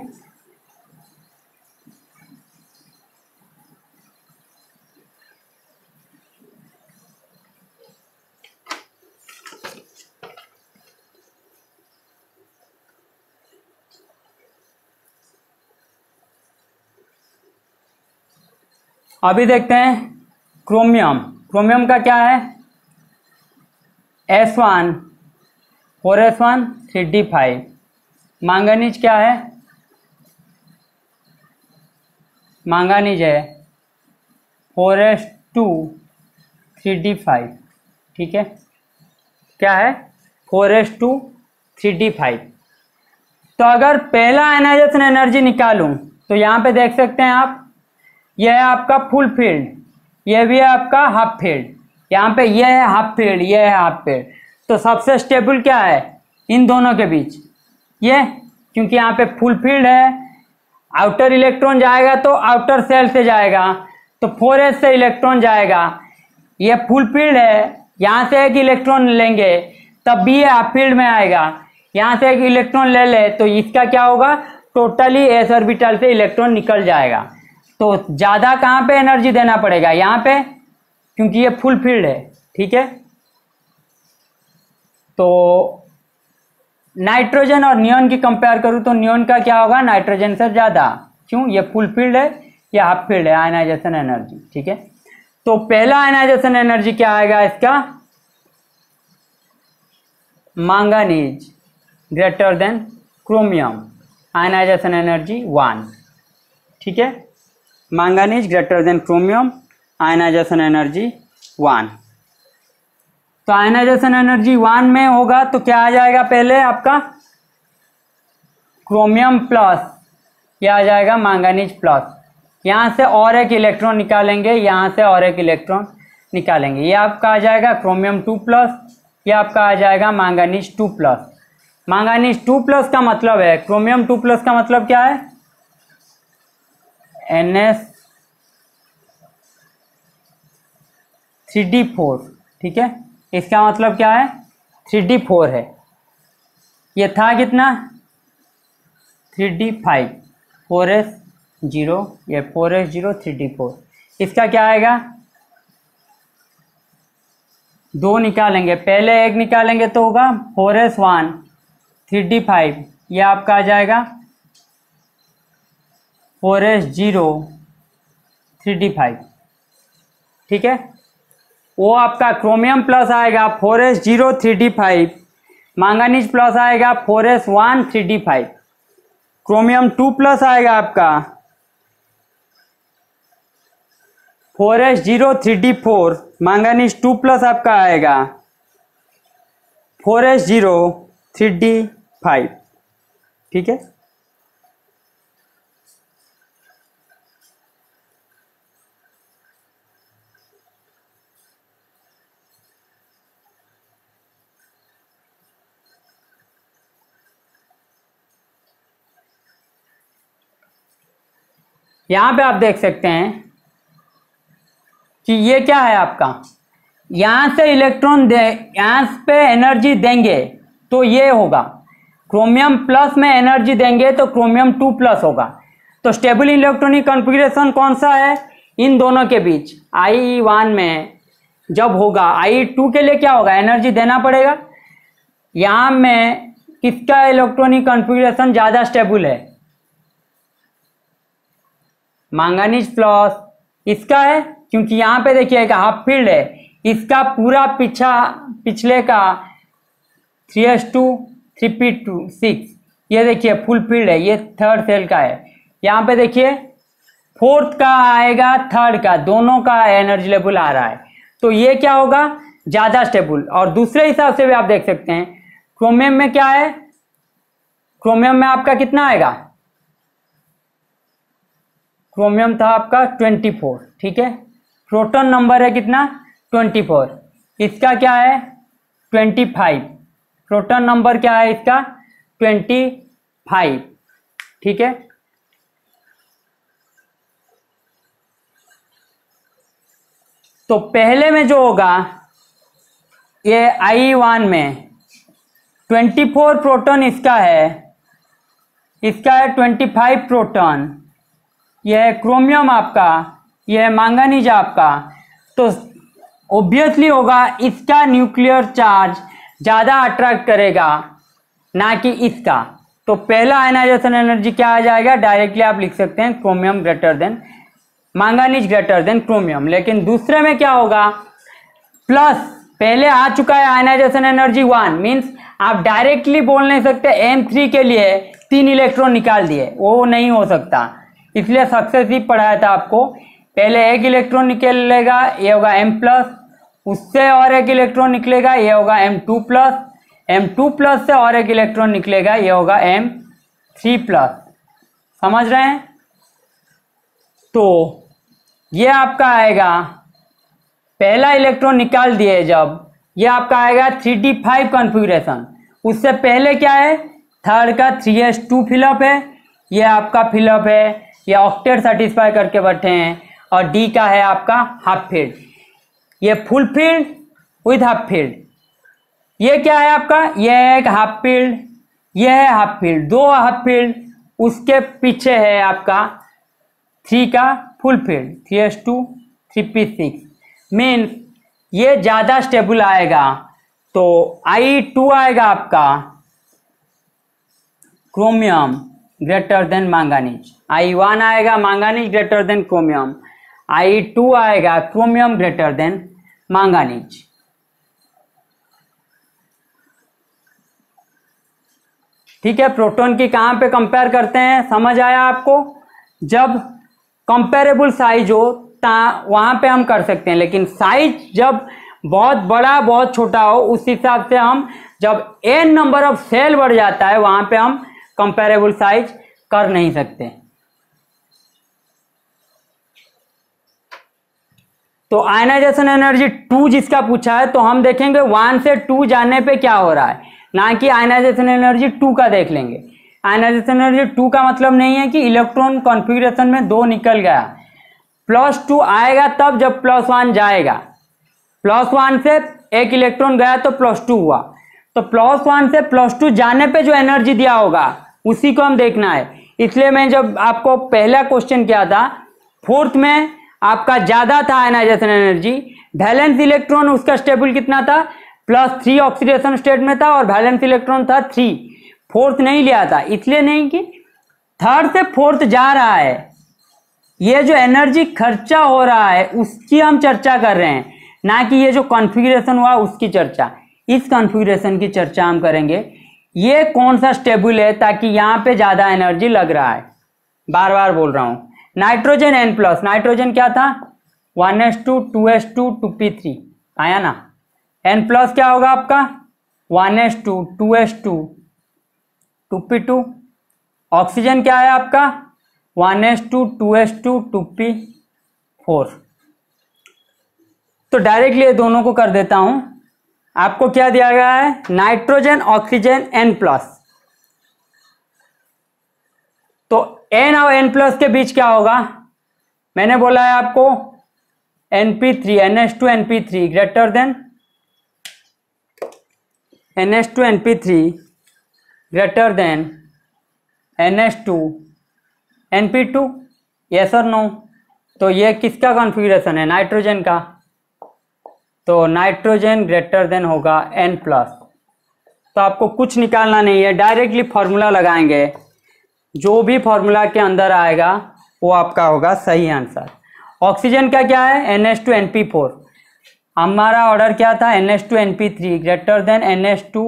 अभी देखते हैं क्रोमियम। क्रोमियम का क्या है, S1 4s1 3d5। मैंगनीज क्या है, मैंगनीज है 4s2 3d5। ठीक है, क्या है 4s2 3d5। तो अगर पहला आयनाइजेशन एनर्जी निकालूं तो यहाँ पे देख सकते हैं आप, यह है आपका फुल फील्ड, यह भी है आपका हाफ फील्ड। यहाँ पे यह है हाफ फील्ड, यह है हाफ फील्ड। तो सबसे स्टेबल क्या है इन दोनों के बीच, ये, क्योंकि यहाँ पे फुल फील्ड है, आउटर इलेक्ट्रॉन जाएगा तो आउटर सेल से जाएगा, तो 4s से इलेक्ट्रॉन जाएगा। ये फुल फील्ड है, यहाँ से एक इलेक्ट्रॉन लेंगे तब भी ये हाफ फील्ड में आएगा। यहाँ से एक इलेक्ट्रॉन ले ले तो इसका क्या होगा, टोटली एस ऑर्बिटल से इलेक्ट्रॉन निकल जाएगा। तो ज़्यादा कहाँ पे एनर्जी देना पड़ेगा, यहाँ पे, क्योंकि ये फुल फील्ड है। ठीक है, तो नाइट्रोजन और नियॉन की कंपेयर करूँ तो नियॉन का क्या होगा, नाइट्रोजन से ज़्यादा। क्यों, ये फुल फील्ड है, ये हाफ फील्ड है, आयनाइजेशन एनर्जी। ठीक है, तो पहला आयनाइजेशन एनर्जी क्या आएगा इसका, manganese greater than chromium, ionization energy 1। ठीक है, manganese greater than chromium, ionization energy 1। तो आयनाइजेशन एनर्जी 1 में होगा तो क्या आ जाएगा, पहले आपका क्रोमियम प्लस, क्या आ जाएगा, मैंगनीज प्लस। यहाँ से और एक इलेक्ट्रॉन निकालेंगे, यहाँ से और एक इलेक्ट्रॉन निकालेंगे, ये आपका आ जाएगा क्रोमियम 2 प्लस, ये आपका आ जाएगा मैंगनीज 2 प्लस। मैंगनीज 2 प्लस का मतलब है, क्रोमियम 2 प्लस का मतलब क्या है, NS3D4। ठीक है, इसका मतलब क्या है, 3D4 है। ये था कितना, 3D5, 4s0, ये 4s0, 3D4। इसका क्या आएगा, 2 निकालेंगे, पहले एक निकालेंगे तो होगा 4s1, 3D5, ये आपका आ जाएगा 4s0, 3D5। ठीक है, वो आपका क्रोमियम प्लस आएगा 4s0, 3D5, मैंगनीज प्लस आएगा 4s1, 3D5, क्रोमियम 2 प्लस आएगा आपका 4s0, 3D4, मैंगनीज 2 प्लस आपका आएगा 4s0, 3D5। ठीक है, यहाँ पे आप देख सकते हैं कि ये क्या है आपका, यहाँ से इलेक्ट्रॉन दे, यहाँ पे एनर्जी देंगे तो ये होगा, क्रोमियम प्लस में एनर्जी देंगे तो क्रोमियम 2 प्लस होगा। तो स्टेबल इलेक्ट्रॉनिक कॉन्फ़िगरेशन कौन सा है, इन दोनों के बीच I1 में जब होगा, I2 के लिए क्या होगा, एनर्जी देना पड़ेगा। यहाँ में किसका इलेक्ट्रॉनिक कॉन्फ़िगरेशन ज़्यादा स्टेबल है, मैंगनीज प्लस इसका है, क्योंकि यहाँ पे देखिए एक हाफ फील्ड है, इसका पूरा पिछले का 3s2, 3p2, 6, ये देखिए फुल फील्ड है, ये थर्ड सेल का है। यहाँ पे देखिए फोर्थ का आएगा, थर्ड का, दोनों का एनर्जी लेवल आ रहा है, तो ये क्या होगा, ज़्यादा स्टेबल। और दूसरे हिसाब से भी आप देख सकते हैं, क्रोमियम में क्या है, क्रोमियम में आपका कितना आएगा, क्रोमियम था आपका 24। ठीक है, प्रोटॉन नंबर है कितना, 24, इसका क्या है 25, प्रोटॉन नंबर क्या है इसका 25। ठीक है, तो पहले में जो होगा, ये I1 में 24 प्रोटॉन इसका है 25 प्रोटॉन, यह है क्रोमियम आपका, यह है मैंगनीज आपका। तो ऑब्वियसली होगा इसका न्यूक्लियर चार्ज ज़्यादा अट्रैक्ट करेगा ना कि इसका। तो पहला आयनाइजेशन एनर्जी क्या आ जाएगा, डायरेक्टली आप लिख सकते हैं chromium greater than manganese greater than chromium. लेकिन दूसरे में क्या होगा, प्लस पहले आ चुका है आयनाइजेशन एनर्जी 1, मीन्स आप डायरेक्टली बोल नहीं सकते M3 के लिए 3 इलेक्ट्रॉन निकाल दिए, वो नहीं हो सकता। इसलिए सक्सेसिव पढ़ाया था आपको, पहले एक इलेक्ट्रॉन निकलेगा, ये होगा M प्लस, उससे और एक इलेक्ट्रॉन निकलेगा, ये होगा M2 प्लस, M2 प्लस से और एक इलेक्ट्रॉन निकलेगा, ये होगा M3 प्लस। समझ रहे हैं? तो ये आपका आएगा, पहला इलेक्ट्रॉन निकाल दिए जब, ये आपका आएगा 3d5 कॉन्फ़िगरेशन। उससे पहले क्या है, थर्ड का 3s2 फिलअप है, ये आपका फिलअप है, ये ऑक्टेट सेटिस्फाई करके बैठे हैं, और डी का है आपका हाफ फील्ड, ये full field with half field. ये क्या है आपका, ये एक हाफ फील्ड ये है हाफ फील्ड, 2 हाफ फील्ड, उसके पीछे है आपका 3 का full field, 3s2 3p6, means ये ज्यादा स्टेबल आएगा। तो I2 आएगा आपका chromium greater than manganese, I1 आएगा manganese greater than chromium, I2 आएगा क्रोमियम ग्रेटर देन मैंगनीज। ठीक है, प्रोटॉन की कहां पे कंपेयर करते हैं, समझ आया आपको? जब कंपेरेबल साइज हो वहां पे हम कर सकते हैं, लेकिन साइज जब बहुत बड़ा बहुत छोटा हो उस हिसाब से हम, जब n नंबर ऑफ सेल बढ़ जाता है वहां पे हम कंपेरेबल साइज कर नहीं सकते। तो आयनाइजेशन एनर्जी 2 जिसका पूछा है, तो हम देखेंगे 1 से 2 जाने पे क्या हो रहा है, ना कि आयनाइजेशन एनर्जी 2 का देख लेंगे। आयनाइजेशन एनर्जी 2 का मतलब नहीं है कि इलेक्ट्रॉन कॉन्फ़िगरेशन में 2 निकल गया, +2 आएगा तब जब +1 जाएगा। +1 से एक इलेक्ट्रॉन गया तो +2 हुआ, तो +1 से +2 जाने पे जो एनर्जी दिया होगा उसी को हम देखना है। इसलिए मैं जब आपको पहला क्वेश्चन किया था, 4th में आपका ज्यादा था आयनाइजेशन एनर्जी, वैलेंस इलेक्ट्रॉन उसका स्टेबल कितना था, +3 ऑक्सीडेशन स्टेट में था और वैलेंस इलेक्ट्रॉन था 3, 4th नहीं लिया था, इसलिए नहीं कि 3rd से 4th जा रहा है, ये जो एनर्जी खर्चा हो रहा है उसकी हम चर्चा कर रहे हैं, ना कि ये जो कॉन्फ़िगरेशन हुआ उसकी चर्चा। इस कॉन्फ़िगरेशन की चर्चा हम करेंगे, ये कौन सा स्टेबल है, ताकि यहां पे ज्यादा एनर्जी लग रहा है। बार बार बोल रहा हूं, नाइट्रोजन N+, नाइट्रोजन क्या था, 1s2 2s2 2p3 आया ना, N+ क्या होगा आपका 1s2 2s2 2p2, ऑक्सीजन क्या है आपका 1s2 2s2 2p4। तो डायरेक्टली ये दोनों को कर देता हूं, आपको क्या दिया गया है, नाइट्रोजन ऑक्सीजन N+, तो N और N+ के बीच क्या होगा, मैंने बोला है आपको NP3 NH2 NP3 greater than NH2 NP3 greater than NH2 NP2, yes और नो। तो ये किसका कॉन्फ़िगरेशन है, नाइट्रोजन का, तो नाइट्रोजन ग्रेटर देन होगा N+। तो आपको कुछ निकालना नहीं है, डायरेक्टली फॉर्मूला लगाएंगे, जो भी फॉर्मूला के अंदर आएगा वो आपका होगा सही आंसर। ऑक्सीजन का क्या है, NH2 NP4, हमारा ऑर्डर क्या था, NH2 NP3 greater than NH2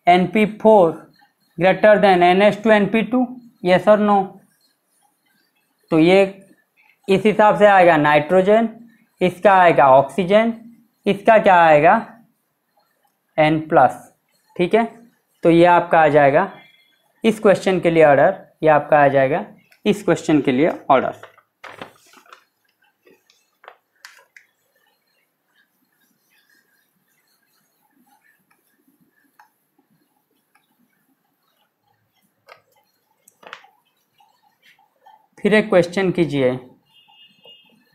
NP4 greater than NH2 NP2, yes और नो। तो ये इस हिसाब से आएगा नाइट्रोजन, इसका आएगा ऑक्सीजन, इसका क्या आएगा N+। ठीक है, तो ये आपका आ जाएगा इस क्वेश्चन के लिए ऑर्डर, ये आपका आ जाएगा इस क्वेश्चन के लिए ऑर्डर। फिर एक क्वेश्चन कीजिए,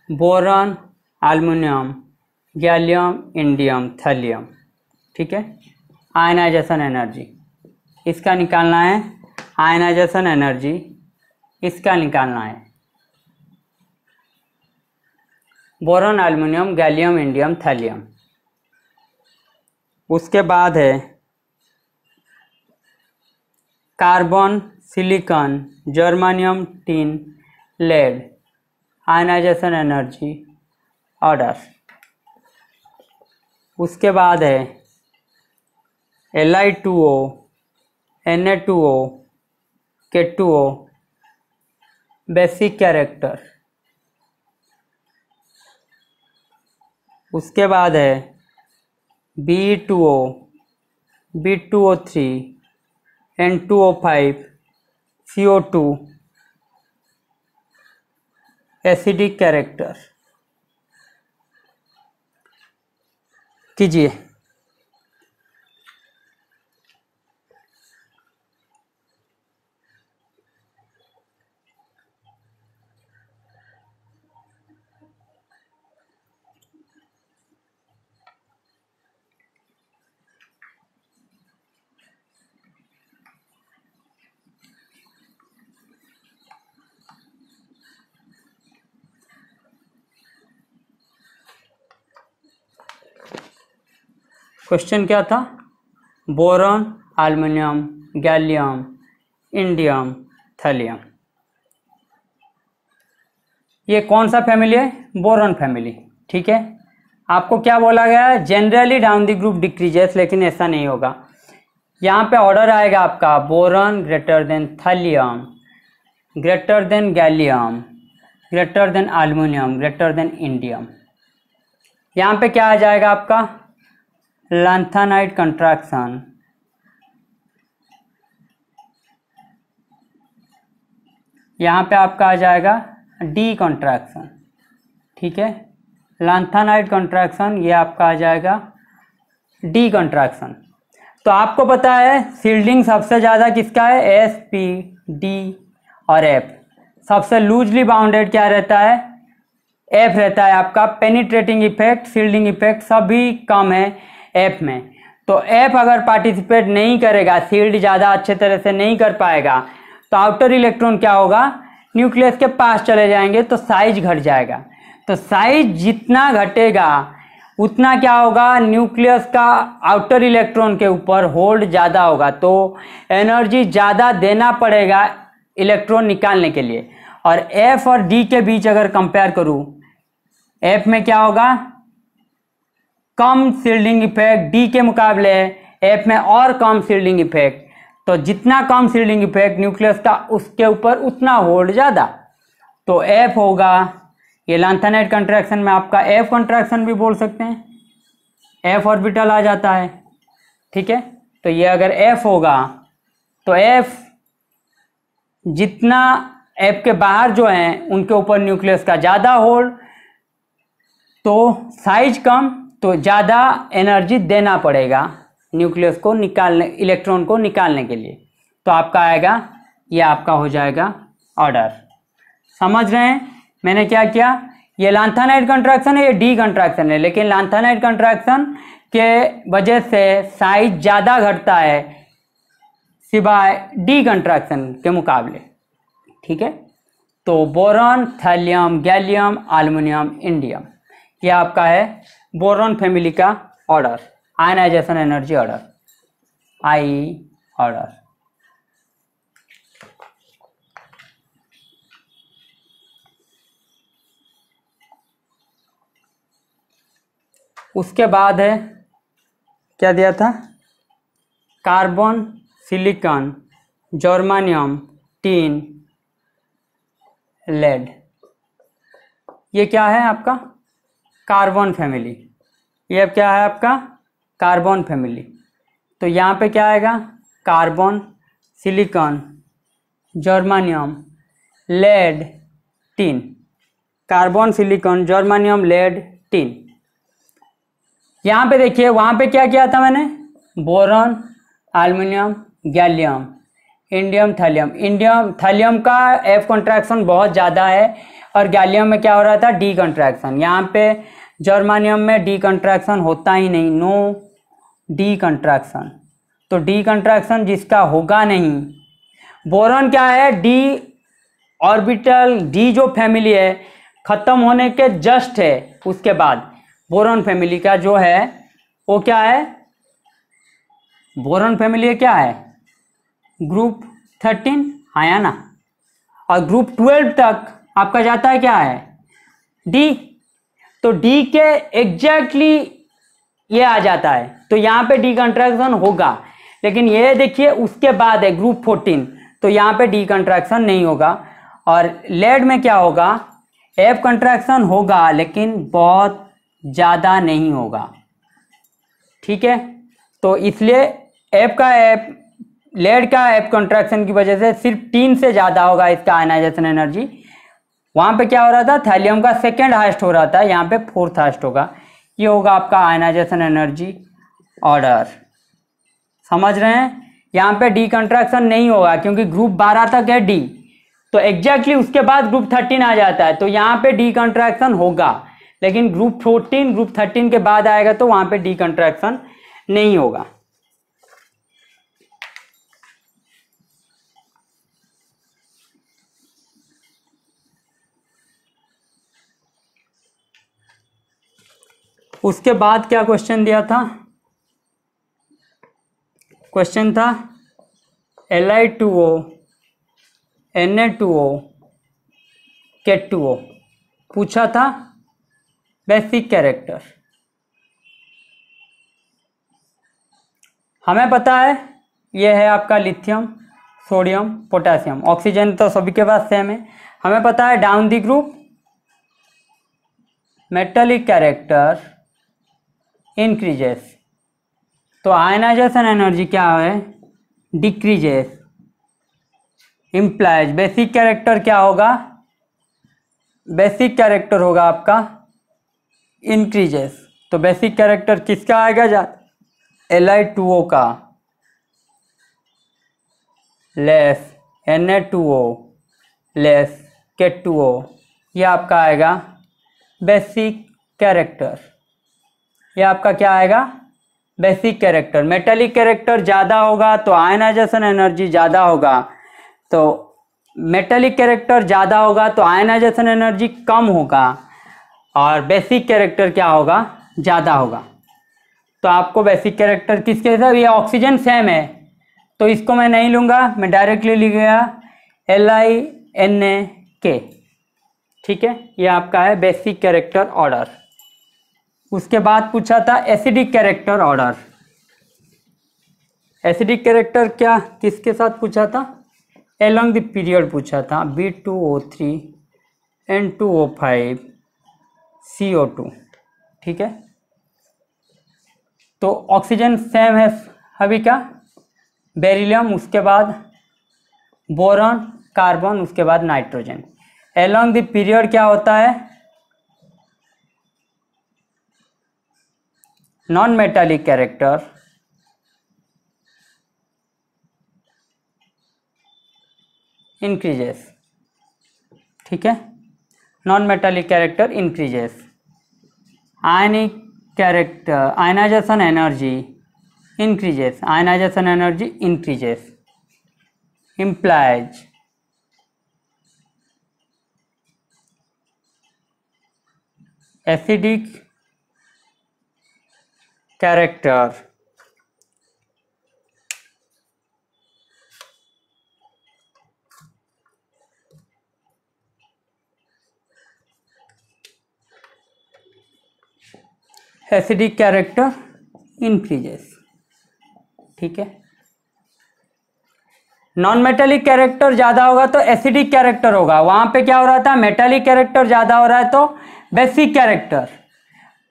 boron aluminium gallium indium thallium, ठीक है, आयनाइजेशन एनर्जी इसका निकालना है, आयनाइजेशन एनर्जी इसका निकालना है, boron aluminium gallium indium thallium. उसके बाद है carbon silicon germanium tin lead, ionization energy order. उसके बाद है Li2O Na2O K2O basic character. उसके बाद है Be2O B2O3 N2O5 CO2 acidic character. कीजिए, क्वेश्चन क्या था? Boron, aluminium, gallium, indium, thallium. ये कौन सा फैमिली है? Boron family. ठीक है, आपको क्या बोला गया है? Generally down the group decreases, लेकिन ऐसा नहीं होगा। यहाँ पे ऑर्डर आएगा आपका boron greater than thallium, greater than gallium, greater than aluminium, greater than indium. यहाँ पे क्या आ जाएगा आपका? लैंथेनाइड कंट्रैक्शन, यहाँ पे आपका आ जाएगा डी कंट्रैक्शन। ठीक है, लैंथेनाइड कंट्रैक्शन, ये आपका आ जाएगा डी कंट्रैक्शन। तो आपको पता है शील्डिंग सबसे ज़्यादा किसका है? एस, पी, डी और एफ। सबसे लूजली बाउंडेड क्या रहता है? एफ रहता है आपका। पेनिट्रेटिंग इफेक्ट, शील्डिंग इफेक्ट सभी कम है एफ में। तो एफ अगर पार्टिसिपेट नहीं करेगा, शील्ड ज़्यादा अच्छे तरह से नहीं कर पाएगा, तो आउटर इलेक्ट्रॉन क्या होगा? न्यूक्लियस के पास चले जाएंगे, तो साइज घट जाएगा। तो साइज जितना घटेगा उतना क्या होगा? न्यूक्लियस का आउटर इलेक्ट्रॉन के ऊपर होल्ड ज़्यादा होगा, तो एनर्जी ज़्यादा देना पड़ेगा इलेक्ट्रॉन निकालने के लिए। और एफ और डी के बीच अगर कंपेयर करूं, एफ में क्या होगा? कम शील्डिंग इफेक्ट, डी के मुकाबले एफ में और कम शील्डिंग इफेक्ट। तो जितना कम शील्डिंग इफेक्ट न्यूक्लियस का, उसके ऊपर उतना होल्ड ज़्यादा। तो एफ होगा, ये लैंथेनाइड कंट्रैक्शन में आपका एफ कंट्रैक्शन भी बोल सकते हैं, एफ ऑर्बिटल आ जाता है। ठीक है, तो ये अगर एफ होगा तो एफ जितना एफ के बाहर जो हैं उनके ऊपर न्यूक्लियस का ज़्यादा होल्ड, तो साइज कम, तो ज़्यादा एनर्जी देना पड़ेगा न्यूक्लियस को निकालने, इलेक्ट्रॉन को निकालने के लिए। तो आपका आएगा, ये आपका हो जाएगा ऑर्डर। समझ रहे हैं मैंने क्या किया? ये लैंथेनाइड कंट्रैक्शन है, ये डी कंट्रैक्शन है, लेकिन लैंथेनाइड कंट्रैक्शन के वजह से साइज ज़्यादा घटता है सिवाय डी कंट्रैक्शन के मुकाबले। ठीक है, तो boron, thallium, gallium, aluminium, indium, ये आपका है बोरॉन फैमिली का order, ionization energy order, I order. उसके बाद है क्या दिया था? Carbon, silicon, germanium, tin, lead. ये क्या है आपका? Carbon family. ये अब क्या है आपका? Carbon family. तो यहाँ पे क्या आएगा? Carbon, silicon, germanium, lead, tin. Carbon, silicon, germanium, lead, tin. यहाँ पे देखिए, वहाँ पे क्या किया था मैंने? Boron, aluminium, gallium, indium, thallium. Indium, thallium का एफ कंट्रैक्शन बहुत ज़्यादा है और गैलियम में क्या हो रहा था? D contraction. यहाँ पे जर्मानियम में डी कंट्रैक्शन होता ही नहीं, नो डी कंट्रैक्शन। तो डी कंट्रैक्शन जिसका होगा नहीं। बोरॉन क्या है? डी ऑर्बिटल, डी जो फैमिली है खत्म होने के जस्ट है, उसके बाद बोरॉन फैमिली का जो है वो क्या है? बोरॉन फैमिली क्या है? ग्रुप 13 आया ना, और ग्रुप 12 तक आपका जाता है क्या है? डी। तो डी के एग्जैक्टली ये आ जाता है, तो यहाँ पे डी कंट्रैक्शन होगा। लेकिन ये देखिए उसके बाद है ग्रुप 14, तो यहाँ पे डी कंट्रैक्शन नहीं होगा। और लेड में क्या होगा? एफ कंट्रैक्शन होगा लेकिन बहुत ज़्यादा नहीं होगा। ठीक है, तो इसलिए लेड का एफ कंट्रैक्शन की वजह से सिर्फ 3 से ज़्यादा होगा इसका आयनाइजेशन एनर्जी। वहाँ पे क्या हो रहा था? थैलियम का सेकेंड हाईएस्ट हो रहा था, यहाँ पे 4th हाईएस्ट होगा। ये होगा आपका आयनाइजेशन एनर्जी ऑर्डर। समझ रहे हैं? यहाँ पे डी कंट्रैक्शन नहीं होगा क्योंकि ग्रुप 12 तक है डी, तो एग्जैक्टली उसके बाद ग्रुप 13 आ जाता है, तो यहाँ पे डी कंट्रैक्शन होगा। लेकिन ग्रुप 14, ग्रुप 13 के बाद आएगा तो वहाँ पे डी कंट्रैक्शन नहीं होगा। उसके बाद क्या क्वेश्चन दिया था? क्वेश्चन था Li2O Na2O K2O पूछा था बेसिक कैरेक्टर। हमें पता है ये है आपका लिथियम, सोडियम, पोटेशियम। ऑक्सीजन तो सभी के पास सेम है। हमें पता है down the group metallic character increases, तो आयनाइजेशन एनर्जी क्या है, डिक्रीजेस। इम्प्लाइज बेसिक कैरेक्टर क्या होगा, बेसिक कैरेक्टर होगा आपका इंक्रीजेस। तो बेसिक कैरेक्टर किसका आएगा, Li2O का लेस Na2O लेस K2O, ये आपका आएगा बेसिक कैरेक्टर। ये आपका क्या आएगा, बेसिक कैरेक्टर। मेटालिक कैरेक्टर ज़्यादा होगा तो आयनाइजेशन एनर्जी ज़्यादा होगा, तो मेटालिक कैरेक्टर ज़्यादा होगा तो आयनाइजेशन एनर्जी कम होगा, और बेसिक कैरेक्टर क्या होगा, ज़्यादा होगा। तो आपको बेसिक कैरेक्टर किसके साथ, ये ऑक्सीजन सेम है तो इसको मैं नहीं लूँगा, मैं डायरेक्टली लिख गया LiNa ठीक है। ये आपका है बेसिक कैरेक्टर ऑर्डर। उसके बाद पूछा था acidic character order. Acidic character क्या किसके साथ पूछा था, एलोंग द पीरियड पूछा था, B2O3 N2O5 CO2 ठीक है। तो ऑक्सीजन सेम है सभी का, बेरिलियम, उसके बाद बोरॉन, कार्बन, उसके बाद नाइट्रोजन। एलोंग द पीरियड क्या होता है, नॉन मेटालिक कैरेक्टर इंक्रीजेस ठीक है, non metallic character increases. Ionic character ionization energy increases, ionization energy increases. implies acidic character acidic character increases ठीक है। नॉन मेटालिक कैरेक्टर ज़्यादा होगा तो एसिडिक कैरेक्टर होगा, वहाँ पे क्या हो रहा था, मेटालिक कैरेक्टर ज़्यादा हो रहा है तो बेसिक कैरेक्टर।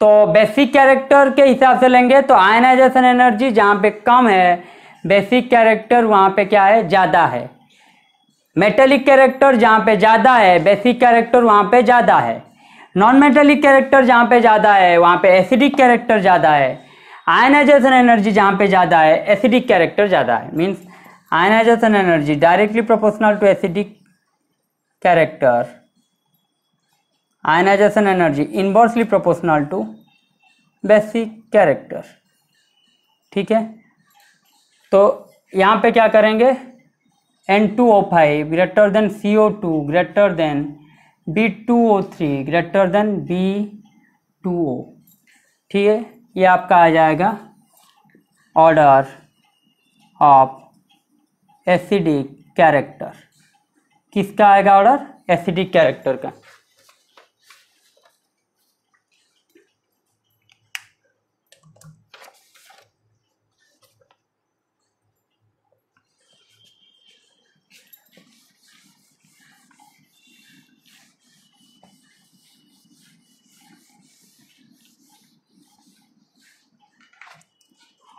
तो बेसिक कैरेक्टर के हिसाब से लेंगे तो आयनाइजेशन एनर्जी जहाँ पे कम है, बेसिक कैरेक्टर वहाँ पे क्या है, ज़्यादा है। मेटालिक कैरेक्टर जहाँ पे ज़्यादा है, बेसिक कैरेक्टर वहाँ पे ज़्यादा है। नॉन मेटालिक कैरेक्टर जहाँ पे ज़्यादा है वहाँ पे एसिडिक कैरेक्टर ज़्यादा है। आयनाइजेशन एनर्जी जहाँ पे ज़्यादा है, एसिडिक कैरेक्टर ज़्यादा है। Means ionization energy directly proportional to acidic character, ionization energy inversely proportional to basic character ठीक है। तो यहाँ पे क्या करेंगे, N2O5 greater than CO2 greater than B2O3 greater than B2O ठीक है। ये आपका आ जाएगा ऑर्डर ऑफ एसिडिक कैरेक्टर। किसका आएगा ऑर्डर, एसिडिक कैरेक्टर का।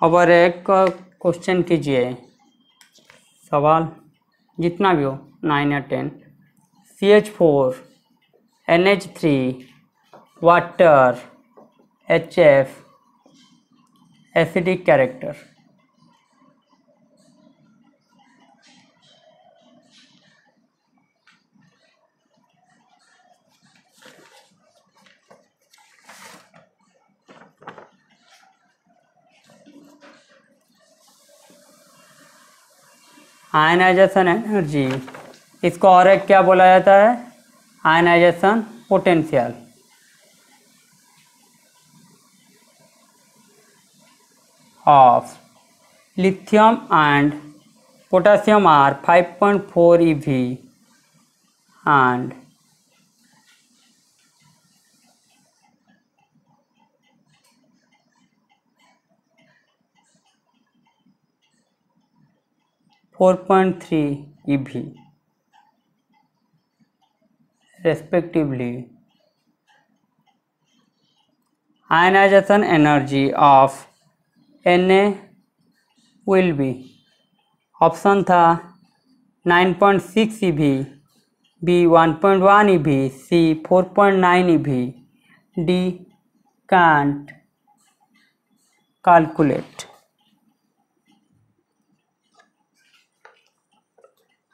और एक क्वेश्चन कीजिए, सवाल जितना भी हो 9 या 10। CH4 NH3 water HF acidic character. Ionization energy, इसको और एक क्या बोला जाता है, ionization potential. Of lithium and potassium are 5.4 eV and 4.3 eV respectively. Ionization energy of Na will be, option था 9.6 eV, B 1.1 eV, C 4.9 eV, D can't calculate.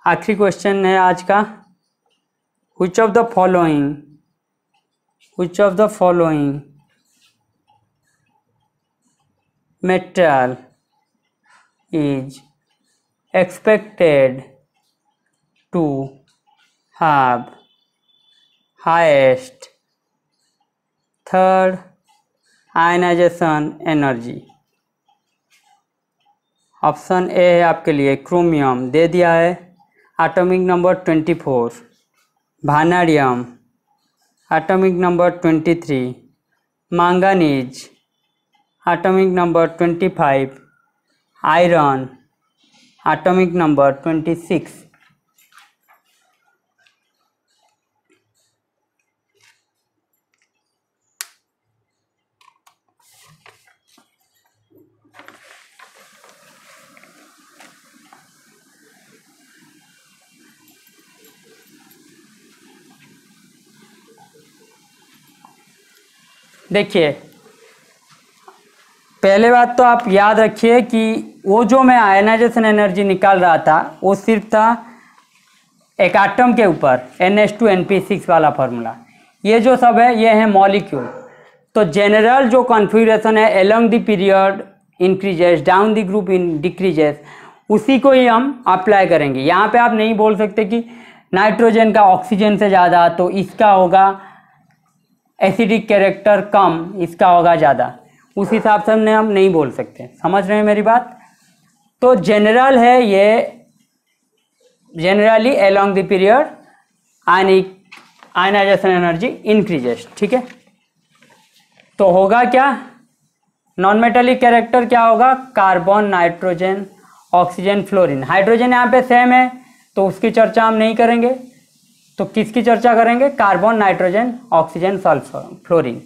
आखिरी question है आज का, which of the following metal is expected to have highest third ionization energy? Option A है आपके लिए chromium, दे दिया है atomic number 24, vanadium atomic number 23, manganese atomic number 25, iron atomic number 26। देखिए, पहले बात तो आप याद रखिए कि वो जो मैं आयनाइजेशन एनर्जी निकाल रहा था वो सिर्फ था एक एटम के ऊपर NH2NP6 वाला फार्मूला। ये जो सब है ये है मॉलिक्यूल। तो जनरल जो कॉन्फ़िगरेशन है along the period increases down the group in decreases, उसी को ही हम अप्लाई करेंगे। यहाँ पे आप नहीं बोल सकते कि नाइट्रोजन का ऑक्सीजन से ज़्यादा तो इसका होगा एसिडिक कैरेक्टर कम, इसका होगा ज़्यादा, उस हिसाब से हम नहीं बोल सकते। समझ रहे हैं मेरी बात? तो जनरल है ये, generally along the period ionization energy increases. ठीक है, तो होगा क्या, नॉन मेटेलिक कैरेक्टर क्या होगा, carbon nitrogen oxygen fluorine. Hydrogen यहाँ पे सेम है तो उसकी चर्चा हम नहीं करेंगे, तो किसकी चर्चा करेंगे, carbon nitrogen oxygen sulphur fluorine.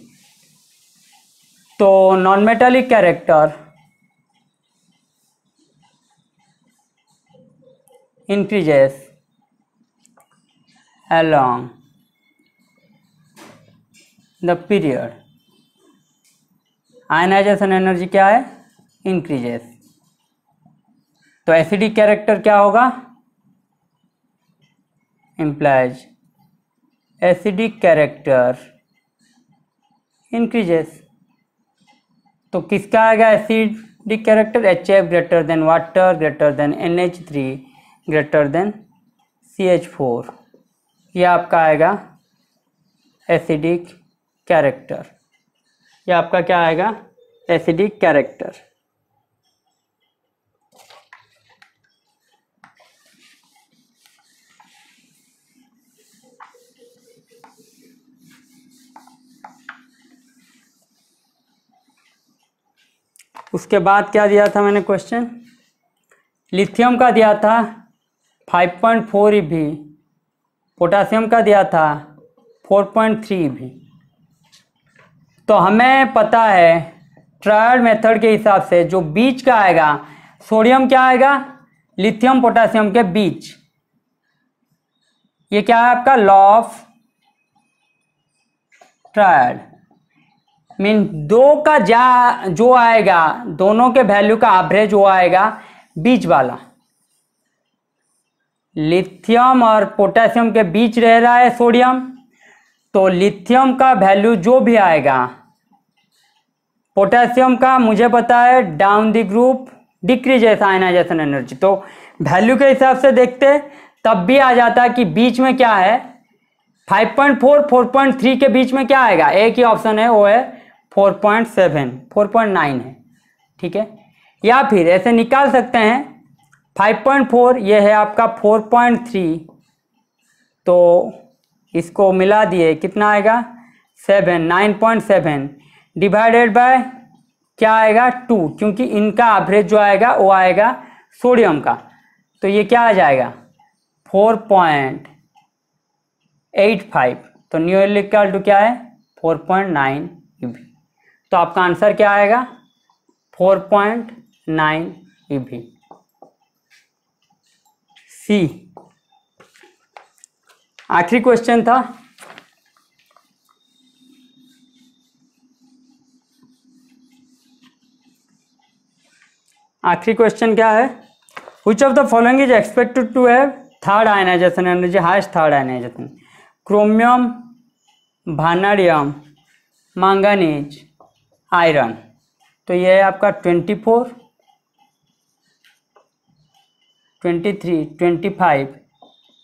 तो non metallic character increases along the period, ionization energy क्या है, इंक्रीजेस। तो एसिडिक कैरेक्टर क्या होगा, implies एसिडिक कैरेक्टर इंक्रीजेस। तो किसका आएगा acidic character, HF greater than water greater than NH3 greater than CH4, ये आपका आएगा एसिडिक कैरेक्टर। ये आपका क्या आएगा, एसिडिक कैरेक्टर। उसके बाद क्या दिया था मैंने क्वेश्चन, लिथियम का दिया था 5.4 eV, पोटासियम का दिया था 4.3 eV। तो हमें पता है ट्रायड मेथड के हिसाब से जो बीच का आएगा, सोडियम क्या आएगा, लिथियम पोटासियम के बीच, ये क्या है आपका लॉ ऑफ ट्रायड। मीन दो का जो आएगा, दोनों के वैल्यू का एवरेज वो आएगा बीच वाला। लिथियम और पोटेशियम के बीच रह रहा है सोडियम, तो लिथियम का वैल्यू जो भी आएगा, पोटेशियम का मुझे पता है down the group decreases ionization energy, तो वैल्यू के हिसाब से देखते तब भी आ जाता कि बीच में क्या है, 5.4 4.3 के बीच में क्या आएगा, एक ही ऑप्शन है वो है 4.7 4.9 है। ठीक है, या फिर ऐसे निकाल सकते हैं 5.4 ये है आपका 4.3, तो इसको मिला दिए कितना आएगा 9.7 डिवाइडेड बाय क्या आएगा 2, क्योंकि इनका एवरेज जो आएगा वो आएगा सोडियम का, तो ये क्या आ जाएगा 4.85, तो न्यूमेरिकल टू क्या है 4.9 eV। तो आपका आंसर क्या आएगा 4.9 eV। सी आखिरी क्वेश्चन था। आखिरी क्वेश्चन क्या है, which of the following is expected to have third ionization energy, highest third ionization, chromium, vanadium, manganese, iron. तो ये है आपका 24, 23, 25,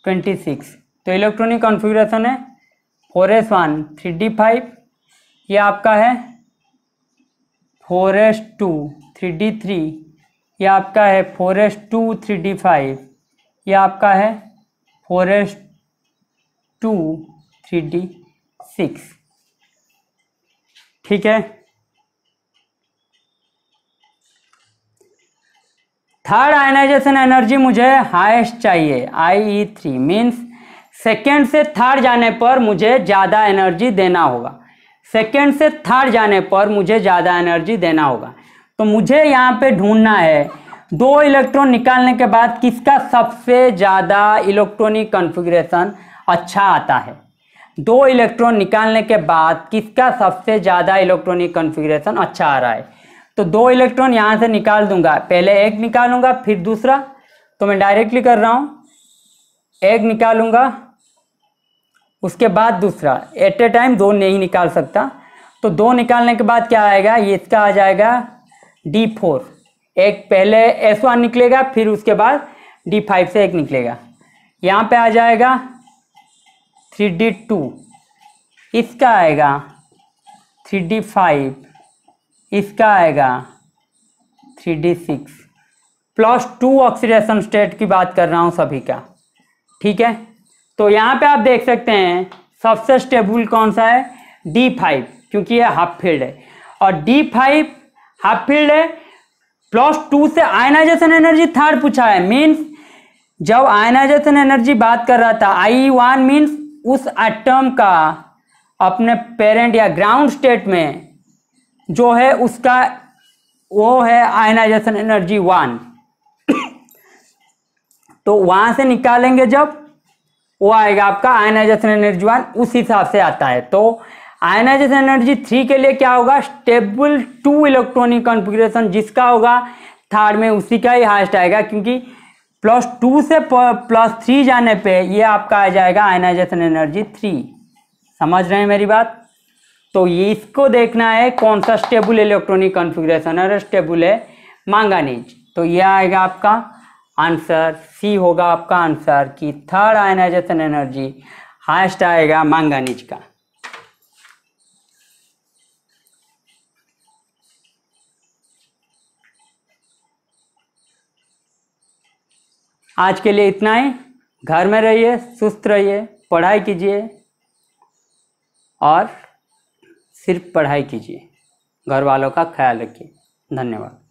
26। तो इलेक्ट्रॉनिक कॉन्फ़िगरेशन है 4s1 3d5, ये आपका है 4s2 3d3, ये आपका है 4s2 3d5, ये आपका है 4s2 3d6। ठीक है, थर्ड आयनाइजेशन एनर्जी मुझे हाईएस्ट चाहिए, IE3 मीन्स सेकेंड से थर्ड जाने पर मुझे ज़्यादा एनर्जी देना होगा, सेकेंड से थर्ड जाने पर मुझे ज़्यादा एनर्जी देना होगा। तो मुझे यहाँ पे ढूंढना है 2 इलेक्ट्रॉन निकालने के बाद किसका सबसे ज़्यादा इलेक्ट्रॉनिक कॉन्फ़िगरेशन अच्छा आता है। 2 इलेक्ट्रॉन निकालने के बाद किसका सबसे ज़्यादा इलेक्ट्रॉनिक कॉन्फ़िगरेशन अच्छा आ रहा है। तो 2 इलेक्ट्रॉन यहाँ से निकाल दूंगा, पहले एक निकालूंगा फिर दूसरा, तो मैं डायरेक्टली कर रहा हूँ, एक निकालूंगा उसके बाद दूसरा, एट ए टाइम 2 नहीं निकाल सकता। तो 2 निकालने के बाद क्या आएगा, ये इसका आ जाएगा D4, एक पहले S1 निकलेगा फिर उसके बाद D5 से एक निकलेगा, यहाँ पे आ जाएगा 3D2, इसका आएगा 3D5, इसका आएगा 3D6, +2 ऑक्सीडेशन स्टेट की बात कर रहा हूँ सभी का। ठीक है, तो यहाँ पे आप देख सकते हैं सबसे स्टेबल कौन सा है, D5, क्योंकि ये हाफ फील्ड है, और D5 हाफ फील्ड है, +2 से आयनाइजेशन एनर्जी थर्ड पूछा है, मीन्स जब आयनाइजेशन एनर्जी बात कर रहा था IE1 मीन्स उस एटम का अपने पेरेंट या ग्राउंड स्टेट में जो है उसका वो है आयनाइजेशन एनर्जी 1। तो वहां से निकालेंगे जब वो आएगा आपका आयनाइजेशन एनर्जी 1, उस हिसाब से आता है। तो आयनाइजेशन एनर्जी 3 के लिए क्या होगा, स्टेबल 2 इलेक्ट्रॉनिक कॉन्फ़िगरेशन जिसका होगा थर्ड में उसी का ही हाईएस्ट आएगा, क्योंकि +2 से +3 जाने पे ये आपका आ जाएगा आयनाइजेशन एनर्जी 3। समझ रहे हैं मेरी बात। तो ये इसको देखना है कौन सा स्टेबल इलेक्ट्रॉनिक कॉन्फ़िगरेशन है, स्टेबल है मैंगनीज। तो ये आएगा आपका आंसर, सी होगा आपका आंसर कि थर्ड आयनाइजेशन एनर्जी हाईएस्ट आएगा मैंगनीज का। आज के लिए इतना ही। घर में रहिए, सुस्त रहिए, पढ़ाई कीजिए और सिर्फ पढ़ाई कीजिए, घर वालों का ख्याल रखिए। धन्यवाद।